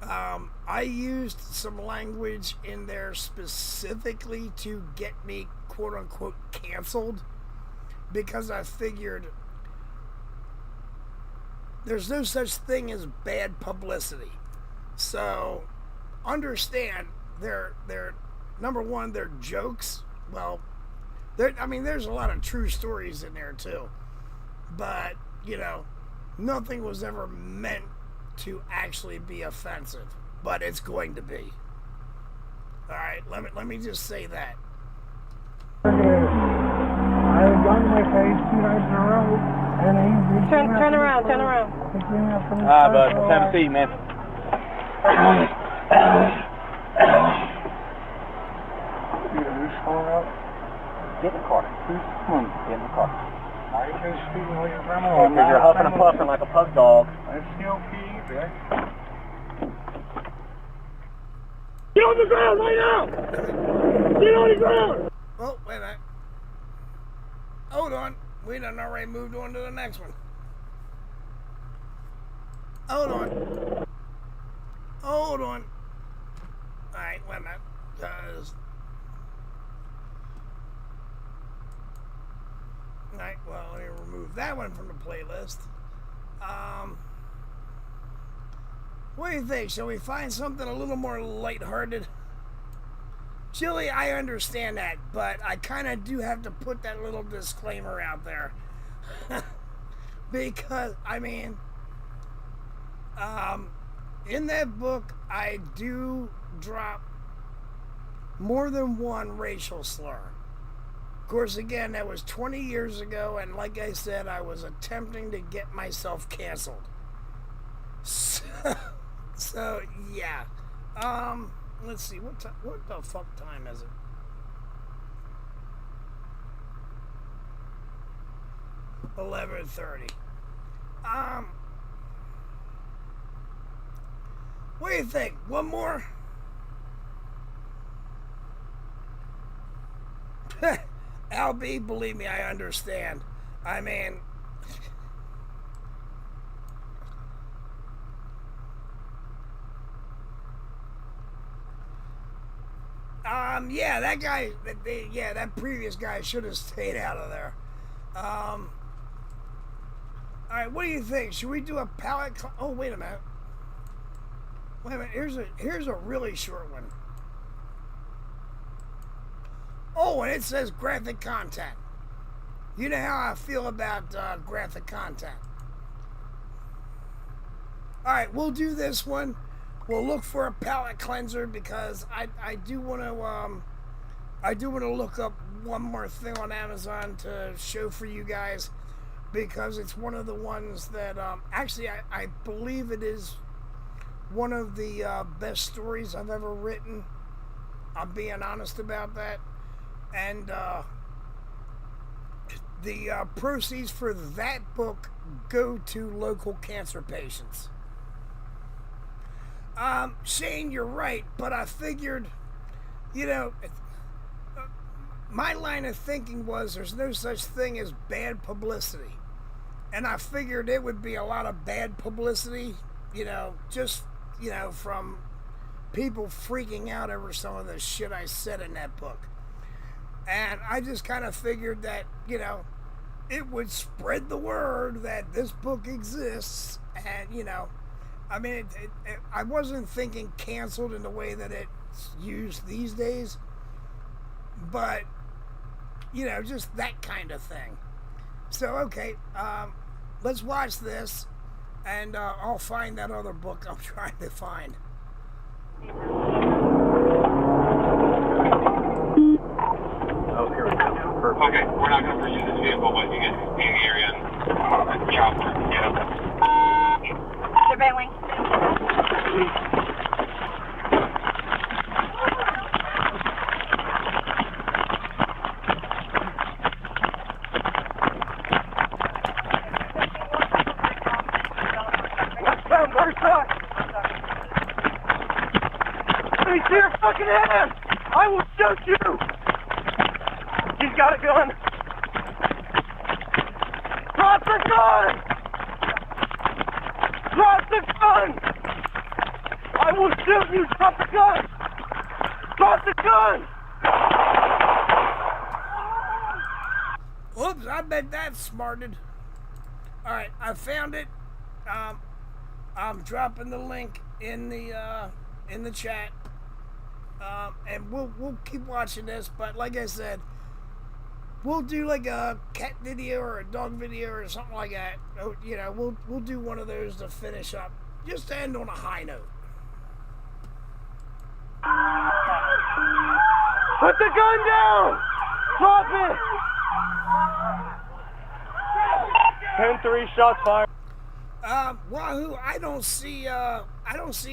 I used some language in there specifically to get me quote unquote canceled because I figured there's no such thing as bad publicity. So understand they're number one, they're jokes. Well, there's a lot of true stories in there too. But, nothing was ever meant to actually be offensive, but it's going to be. All right, let me just say that. I was on my face 2 nights in a row, and he turn around. But let's have a seat, man. Get in the car. Get in the car. Why are you guys speaking like a criminal? Because you're huffing and puffing like a pug dog. That's COP, man. Get on the ground right now! Get on the ground! Oh, wait a minute. Hold on. We done already moved on to the next one. Hold on. Alright, wait a minute. Alright, well, let me remove that one from the playlist. What do you think? Shall we find something a little more lighthearted? Chili, I understand that, but I kind of do have to put that little disclaimer out there. Because, in that book, I do drop more than one racial slur. Of course, again, that was 20 years ago, and like I said, I was attempting to get myself canceled. So yeah. Let's see, what the fuck time is it? $11:30. What do you think? One more? Al B, believe me, I understand. Yeah, that guy, that previous guy should have stayed out of there. All right, what do you think? Should we do a palette? Oh, wait a minute. Wait a minute. Here's a really short one. Oh, and it says graphic content. You know how I feel about graphic content. All right, we'll do this one. We'll look for a palette cleanser because I do want to look up one more thing on Amazon to show for you guys, because it's one of the ones that actually I believe it is one of the best stories I've ever written. I'm being honest about that. And the proceeds for that book go to local cancer patients. Shane, you're right, but I figured, you know, my line of thinking was there's no such thing as bad publicity. And I figured it would be a lot of bad publicity, you know, just, you know, from people freaking out over some of the shit I said in that book. And I just kind of figured that, you know, it would spread the word that this book exists. And, you know, I mean, I wasn't thinking canceled in the way that it's used these days. But, you know, just that kind of thing. So, okay, let's watch this. And I'll find that other book I'm trying to find. Oh, here we go. Perfect. Okay, we're not going to pursue this vehicle, but you can be in the area and chopper. Yeah. Survey wing. Westbound, north side. Let me see your fucking hand. I will shoot you. He's got a gun. Drop the gun! Drop the gun! I will shoot you! Drop the gun! Drop the gun! Oops, I bet that smarted. Alright, I found it. I'm dropping the link in the chat. And we'll keep watching this, but like I said, we'll do like a cat video or a dog video or something like that. You know, we'll do one of those to finish up, just to end on a high note. Put the gun down! Drop it! 10-3, shots fired. Wahoo! I don't see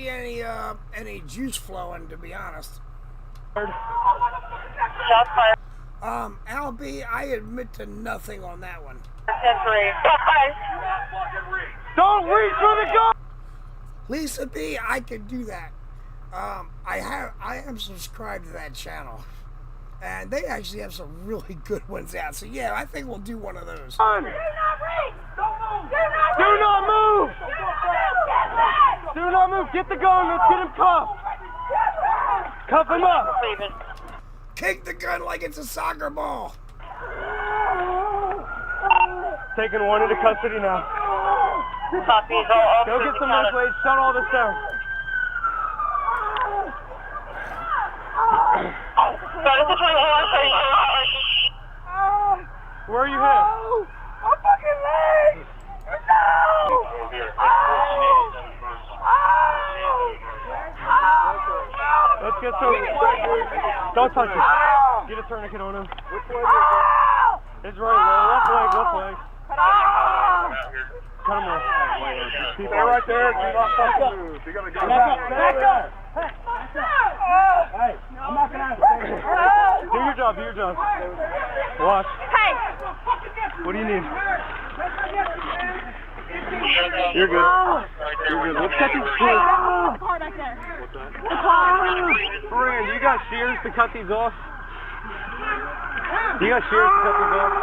any juice flowing, to be honest. Shots fired. Albie, I admit to nothing on that one. 10-3. Don't reach for the gun! Lisa B, I can do that. I am subscribed to that channel. And they actually have some really good ones out. So yeah, I think we'll do one of those. Do not reach! Do not move! Do not move! Get the gun, let's get him cuffed! Cuff him up! Kick the gun like it's a soccer ball. Taking one into custody now. Copies all Go get some mental aid, shut all this down. Where are you hit? My fucking leg! Let's get some. Don't touch it. Get a tourniquet on him. Which way is it? His right leg. Left leg. Cut him off. Stay right there. Do not fucking move. You gotta go back up. Hey, I'm not gonna do your job. Do your job. Watch. Hey. What do you need? You're good. You're good. Let's cut these shears. The car back there. The car. Brian, you got shears to cut these off? You got shears to cut these off? To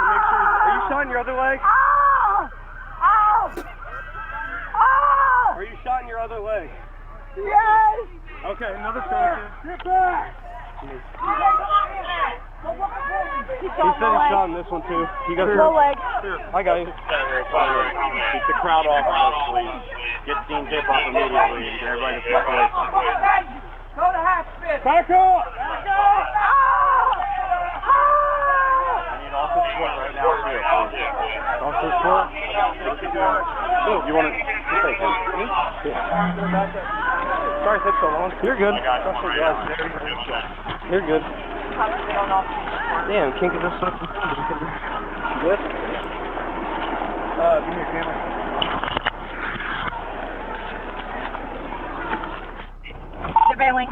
make sure. Are you shot in your other leg? Are you shot in your other leg? Yes! Okay, another station. Get back! He said he shot him this one too. You got no leg. I got him. Keep the crowd off of us, please. Get team tip off immediately and get everybody to fuck away. Go to half spin. Back up! Back up! I need officer support right now too. Officer support? You want to say something? Sorry it took so long. You're good. You're good. Damn, can't get this stuff. Good? Give me a camera. The bailing.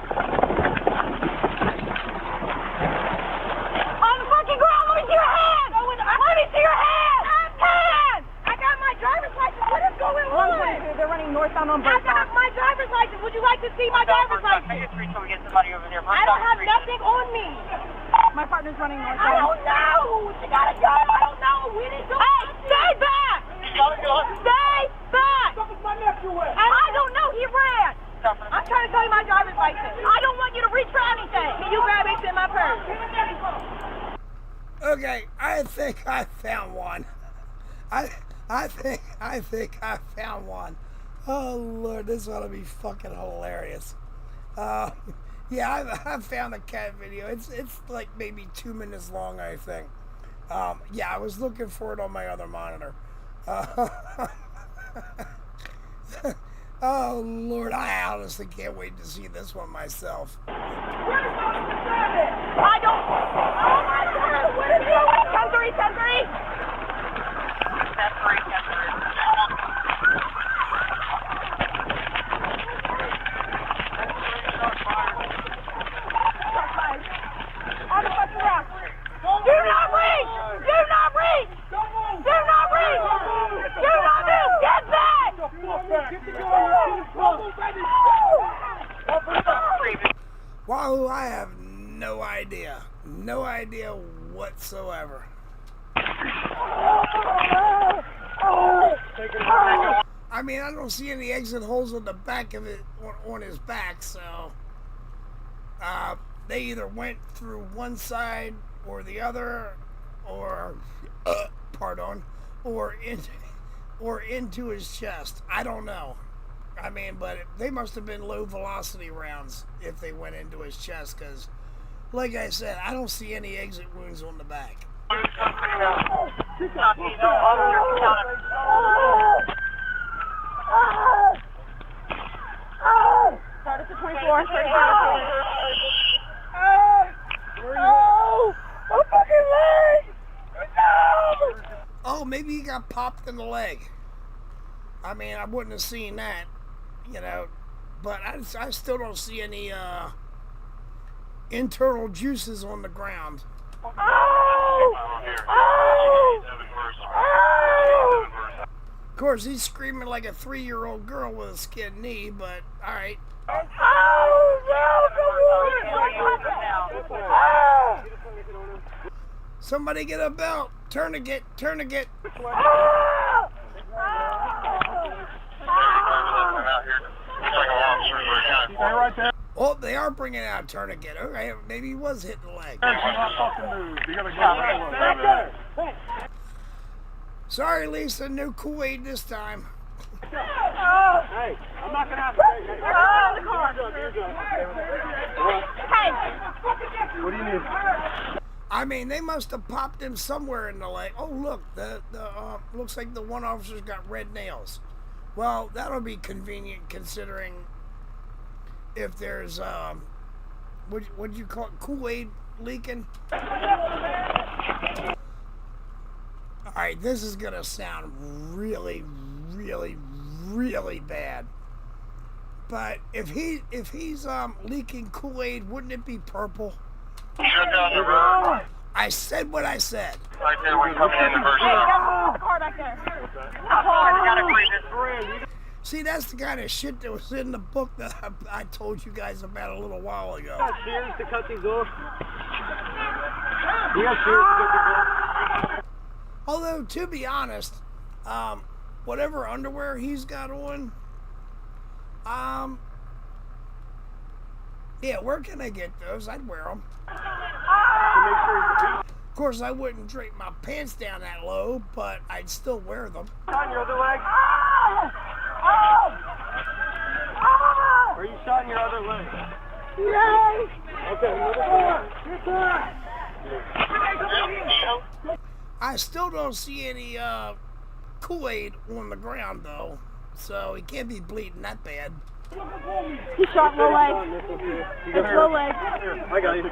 On the fucking ground, let me see your hand! Let me see your hand! Hand! I got my driver's license. What is going on? They're running northbound on both. I got my driver's license. Would you like to see my driver's license? I don't have nothing on me. My partner's running north. I don't know. She got a gun. I don't know. We didn't do Hey, stay back! Stay back! I don't know. He ran. I'm trying to tell you my driver's license. I don't want you to reach for anything. Can you grab it in my purse? Okay, I think I found one. I think I found one. Oh Lord, this ought to be fucking hilarious. Yeah, I found a cat video. It's like maybe 2 minutes long, I think. Yeah, I was looking for it on my other monitor. Oh Lord, I honestly can't wait to see this one myself. I don't. Oh my God! What is it? 10-3, 10-3. 10-3, 10-3. On the fucking rock. Do not reach! Do not reach! Do not reach! Do not move! Get back! Wahoo, I have no idea. No idea whatsoever. I mean, I don't see any exit holes on the back of it, on his back, so they either went through one side or the other, or pardon, or into his chest. I don't know. I mean, but they must have been low velocity rounds if they went into his chest, because, like I said, I don't see any exit wounds on the back. Start at the 24. My fucking leg! No! Oh, maybe he got popped in the leg. I mean, I wouldn't have seen that, you know, but I still don't see any internal juices on the ground. Of course, he's screaming like a 3-year-old girl with a skinned knee, but all right. Somebody get a belt. Tourniquet, tourniquet. Oh, they are bringing out a tourniquet. Okay, maybe he was hitting the leg. Sorry, Lisa, no Kool-Aid this time. Hey, I'm not gonna have to. The car. Hey. What do you need? I mean, they must have popped him somewhere in the leg. Oh, look, the looks like the one officer's got red nails. Well, that'll be convenient considering if there's what'd you call it, Kool-Aid leaking? All right, this is gonna sound really, really, really bad. But if he's leaking Kool-Aid, wouldn't it be purple? Shut down the road. I said what I said. Right there, we're coming in the first Hey, the car back there. See, that's the kind of shit that was in the book that I told you guys about a little while ago. You got shears to cut these off? You got shears to cut these off? Although, to be honest, whatever underwear he's got on, Yeah, where can I get those? I'd wear them. Of course, I wouldn't drape my pants down that low, but I'd still wear them. On your other leg? Are you shot in your other leg? Yay! Okay, I still don't see any Kool-Aid on the ground, though, so he can't be bleeding that bad. He shot low leg. It's low leg. I got you.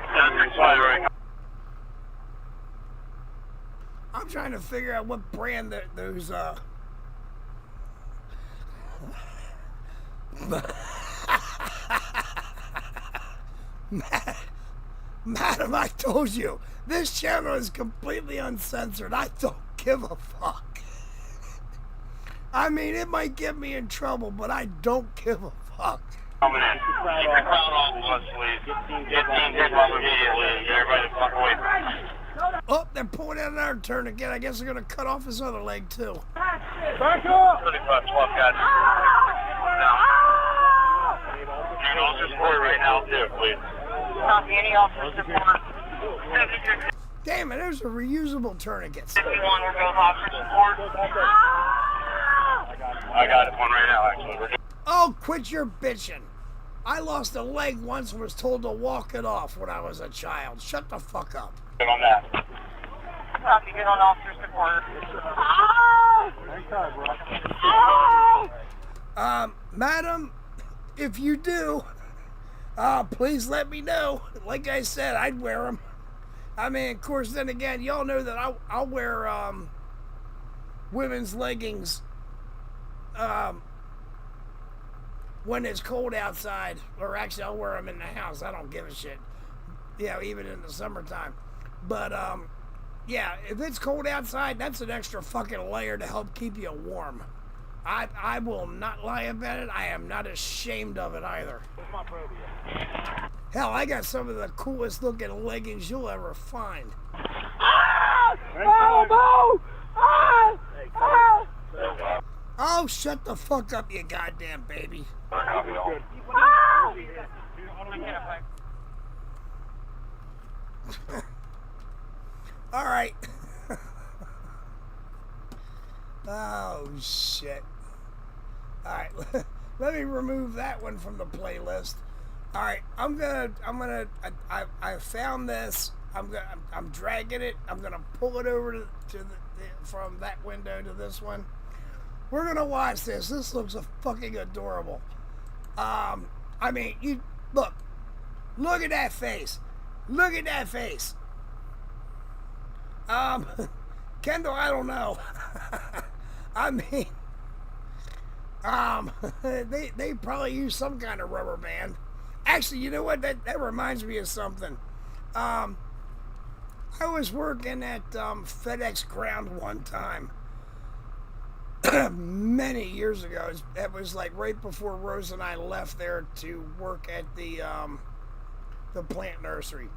I'm trying to figure out what brand those Madam, I told you, this channel is completely uncensored. I don't give a fuck. I mean, it might get me in trouble, but I don't give a fuck. Coming in. Keep the crowd off, please. 15 hit off immediately. Everybody fuck away. Oh, they're pulling out another tourniquet. I guess they're going to cut off his other leg, too. Back up! 35, 12 guys. Now. And officer support right now, too, please. Copy any officer support. Damn it, those are reusable tourniquets. 51, we're going officer support. I got it, one right now, actually. Oh, quit your bitching. I lost a leg once and was told to walk it off when I was a child. Shut the fuck up. Good on that. Copy, good on officer support. Madam, if you do, please let me know. Like I said, I'd wear them. I mean, of course, then again, y'all know that I'll wear women's leggings when it's cold outside, or actually I'll wear them in the house. I don't give a shit. Yeah, even in the summertime. But yeah, if it's cold outside, that's an extra fucking layer to help keep you warm. I will not lie about it. I am not ashamed of it either. Hell, I got some of the coolest looking leggings you'll ever find. Oh, shut the fuck up, you goddamn baby. All right. Oh shit. All right. Let me remove that one from the playlist. All right. I found this. I'm dragging it. I'm gonna pull it over from that window to this one. We're gonna watch this. This looks fucking adorable. I mean, you look at that face. Look at that face. Kendall, I don't know. I mean, they probably use some kind of rubber band. Actually, you know what? That reminds me of something. I was working at FedEx Ground one time. Many years ago. It was like right before Rose and I left there to work at the plant nursery.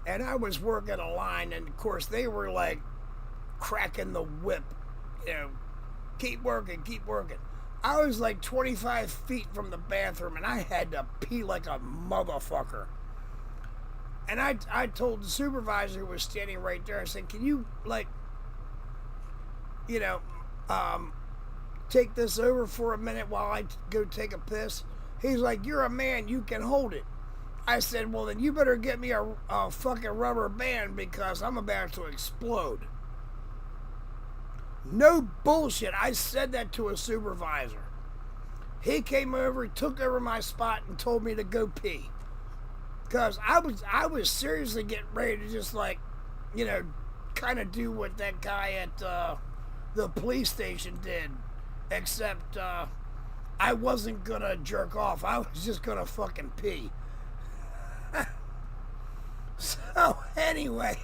And I was working a line, and of course they were like cracking the whip, you know, keep working, keep working. I was like 25 feet from the bathroom, and I had to pee like a motherfucker. And I told the supervisor who was standing right there, I said, can you, like, you know, take this over for a minute while I go take a piss? He's like, you're a man, you can hold it. I said, well, then you better get me a fucking rubber band because I'm about to explode. No bullshit. I said that to a supervisor. He came over, took over my spot, and told me to go pee. Because I was seriously getting ready to just, like, you know, kind of do what that guy at the police station did. Except I wasn't going to jerk off. I was just going to fucking pee. So, anyway,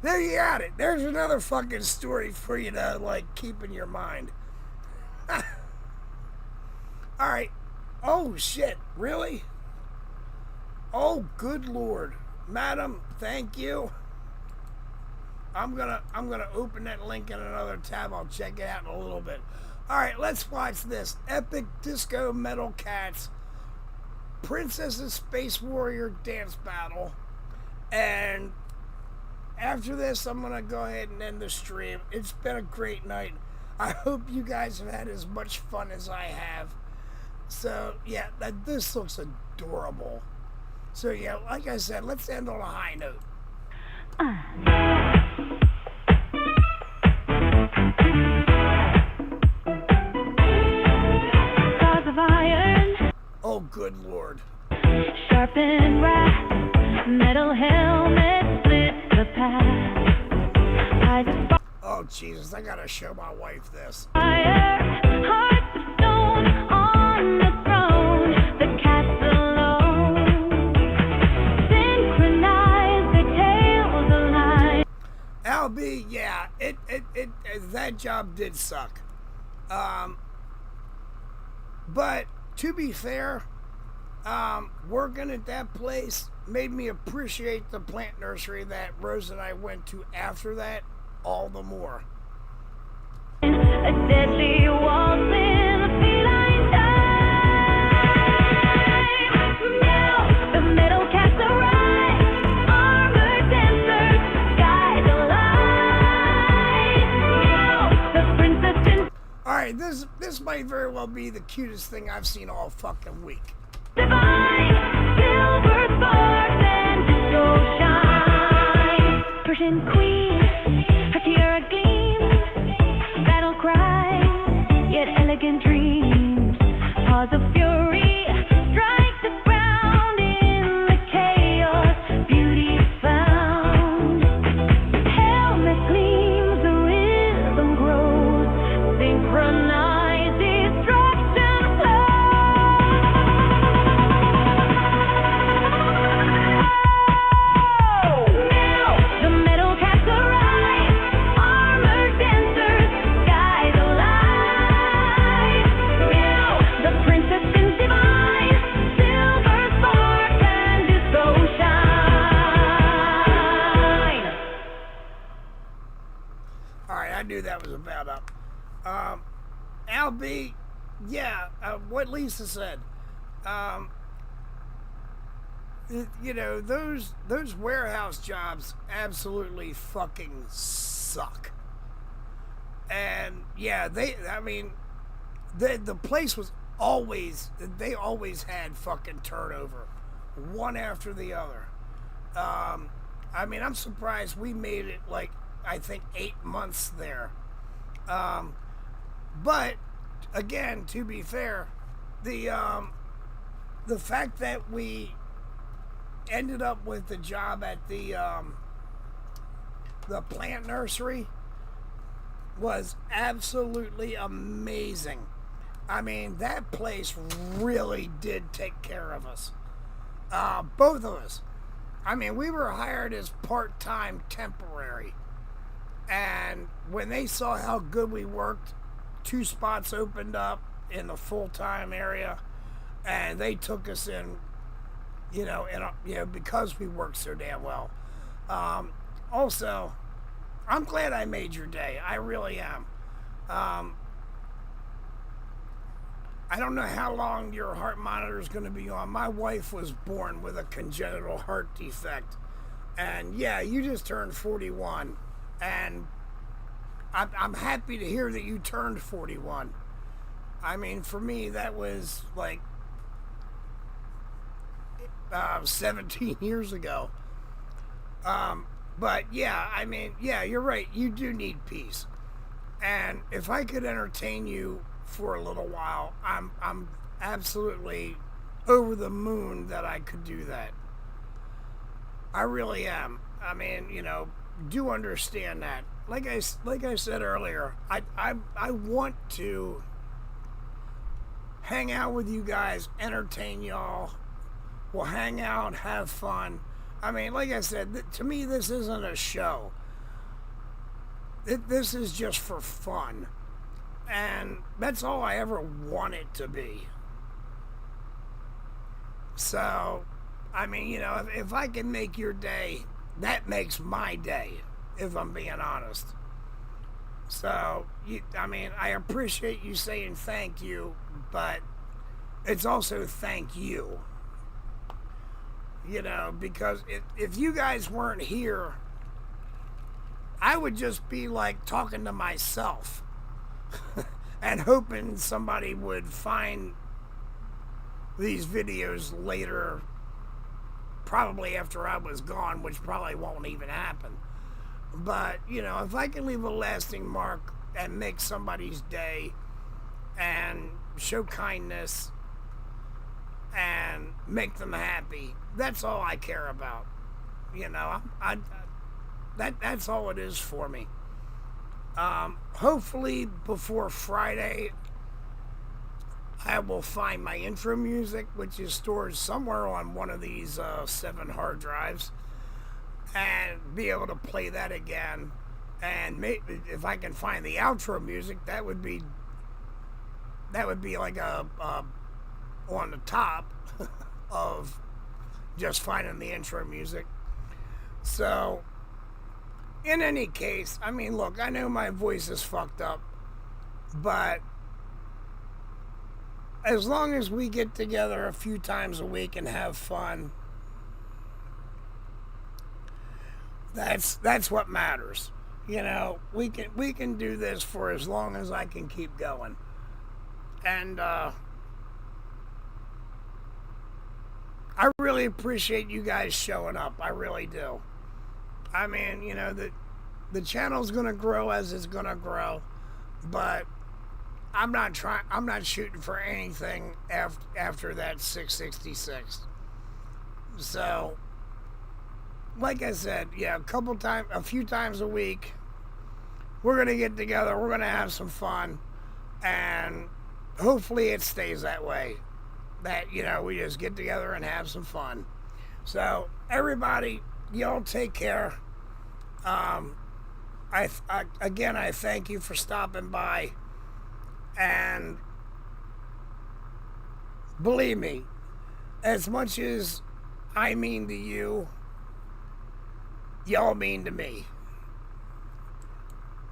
there you got it. There's another fucking story for you to, like, keep in your mind. Alright. Oh, shit. Really? Oh, good Lord. Madam, thank you. I'm gonna open that link in another tab. I'll check it out in a little bit. Alright, let's watch this. Epic Disco Metal Cats Princess and Space Warrior dance battle. And after this, I'm going to go ahead and end the stream. It's been a great night. I hope you guys have had as much fun as I have. So, yeah, this looks adorable. So, yeah, like I said, let's end on a high note. Claws of iron, Oh, good Lord. sharpened wrath, metal helmet split the path. Eyes of Oh, Jesus, I gotta show my wife this. fire, hearts of stone on the throne, the cast alone. Synchronize their tails align. Albie, yeah, that job did suck. But to be fair, working at that place made me appreciate the plant nursery that Rose and I went to after that all the more. A deadly waltz in the feline time. Now the metal cats arrive, armored dancers guide the light. Now the princess in Alright, this might very well be the cutest thing I've seen all fucking week. divine, silver sparks and disco shine. Persian queen, her tiara gleams, battle cries, yet elegant dreams. Paws of fury strike the ground in the chaos, beauty found. Helmet gleams, the rhythm grows, synchronize destruction Now the metal cats arrive, armored dancers guide the light. Now the princess in divine, silver sparks and disco shine. Alright, I knew that was about up. Albie, yeah, what Lisa said. You know, those warehouse jobs absolutely fucking suck. And yeah, the place was they always had fucking turnover, one after the other. I mean, I'm surprised we made it like, I think 8 months there. But again, to be fair, the fact that we ended up with the job at the plant nursery was absolutely amazing. I mean, that place really did take care of us. Both of us. I mean, we were hired as part-time temporary. And when they saw how good we worked, 2 spots opened up in the full-time area, and they took us in, because we worked so damn well. Also, I'm glad I made your day. I really am. I don't know how long your heart monitor is going to be on. My wife was born with a congenital heart defect. And yeah, you just turned 41. And I'm happy to hear that you turned 41. I mean, for me, that was like 17 years ago. But yeah, I mean, yeah, you're right. You do need peace. And if I could entertain you for a little while, I'm absolutely over the moon that I could do that. I really am. I mean, do understand that. Like I said earlier, I want to hang out with you guys, entertain y'all. We'll hang out, have fun. I mean, like I said, to me, this isn't a show. This is just for fun. And that's all I ever want it to be. So, I mean, if I can make your day, that makes my day, if I'm being honest. So, I appreciate you saying thank you, but it's also thank you. You know, because if you guys weren't here, I would just be like talking to myself and hoping somebody would find these videos later, probably after I was gone, which probably won't even happen. But, you know, if I can leave a lasting mark and make somebody's day and show kindness and make them happy, that's all I care about. You know, that's all it is for me. Hopefully before Friday, I will find my intro music, which is stored somewhere on one of these 7 hard drives, and be able to play that again. And maybe if I can find the outro music, that would be like a on the top of just finding the intro music. So, in any case, I mean, look, I know my voice is fucked up, but as long as we get together a few times a week and have fun, that's what matters. You know, we can do this for as long as I can keep going. And I really appreciate you guys showing up. I really do. I mean, you know, the channel's gonna grow as it's gonna grow, but I'm not shooting for anything after that 666. So, like I said, yeah, a few times a week, we're gonna get together, we're gonna have some fun, and hopefully it stays that way. That, you know, we just get together and have some fun. So, everybody, y'all take care. Again, I thank you for stopping by. And believe me, as much as I mean to you, y'all mean to me.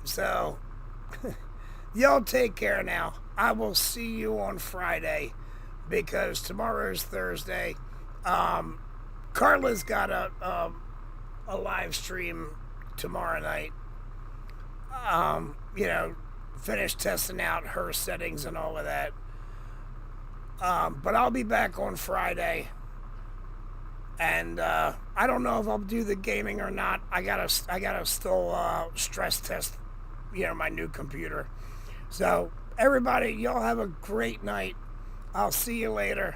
So, y'all take care now. I will see you on Friday, because tomorrow's Thursday. Carla's got a live stream tomorrow night. You know, finish testing out her settings and all of that. But I'll be back on Friday. And I don't know if I'll do the gaming or not. I gotta still stress test, you know, my new computer. So everybody, y'all have a great night. I'll see you later.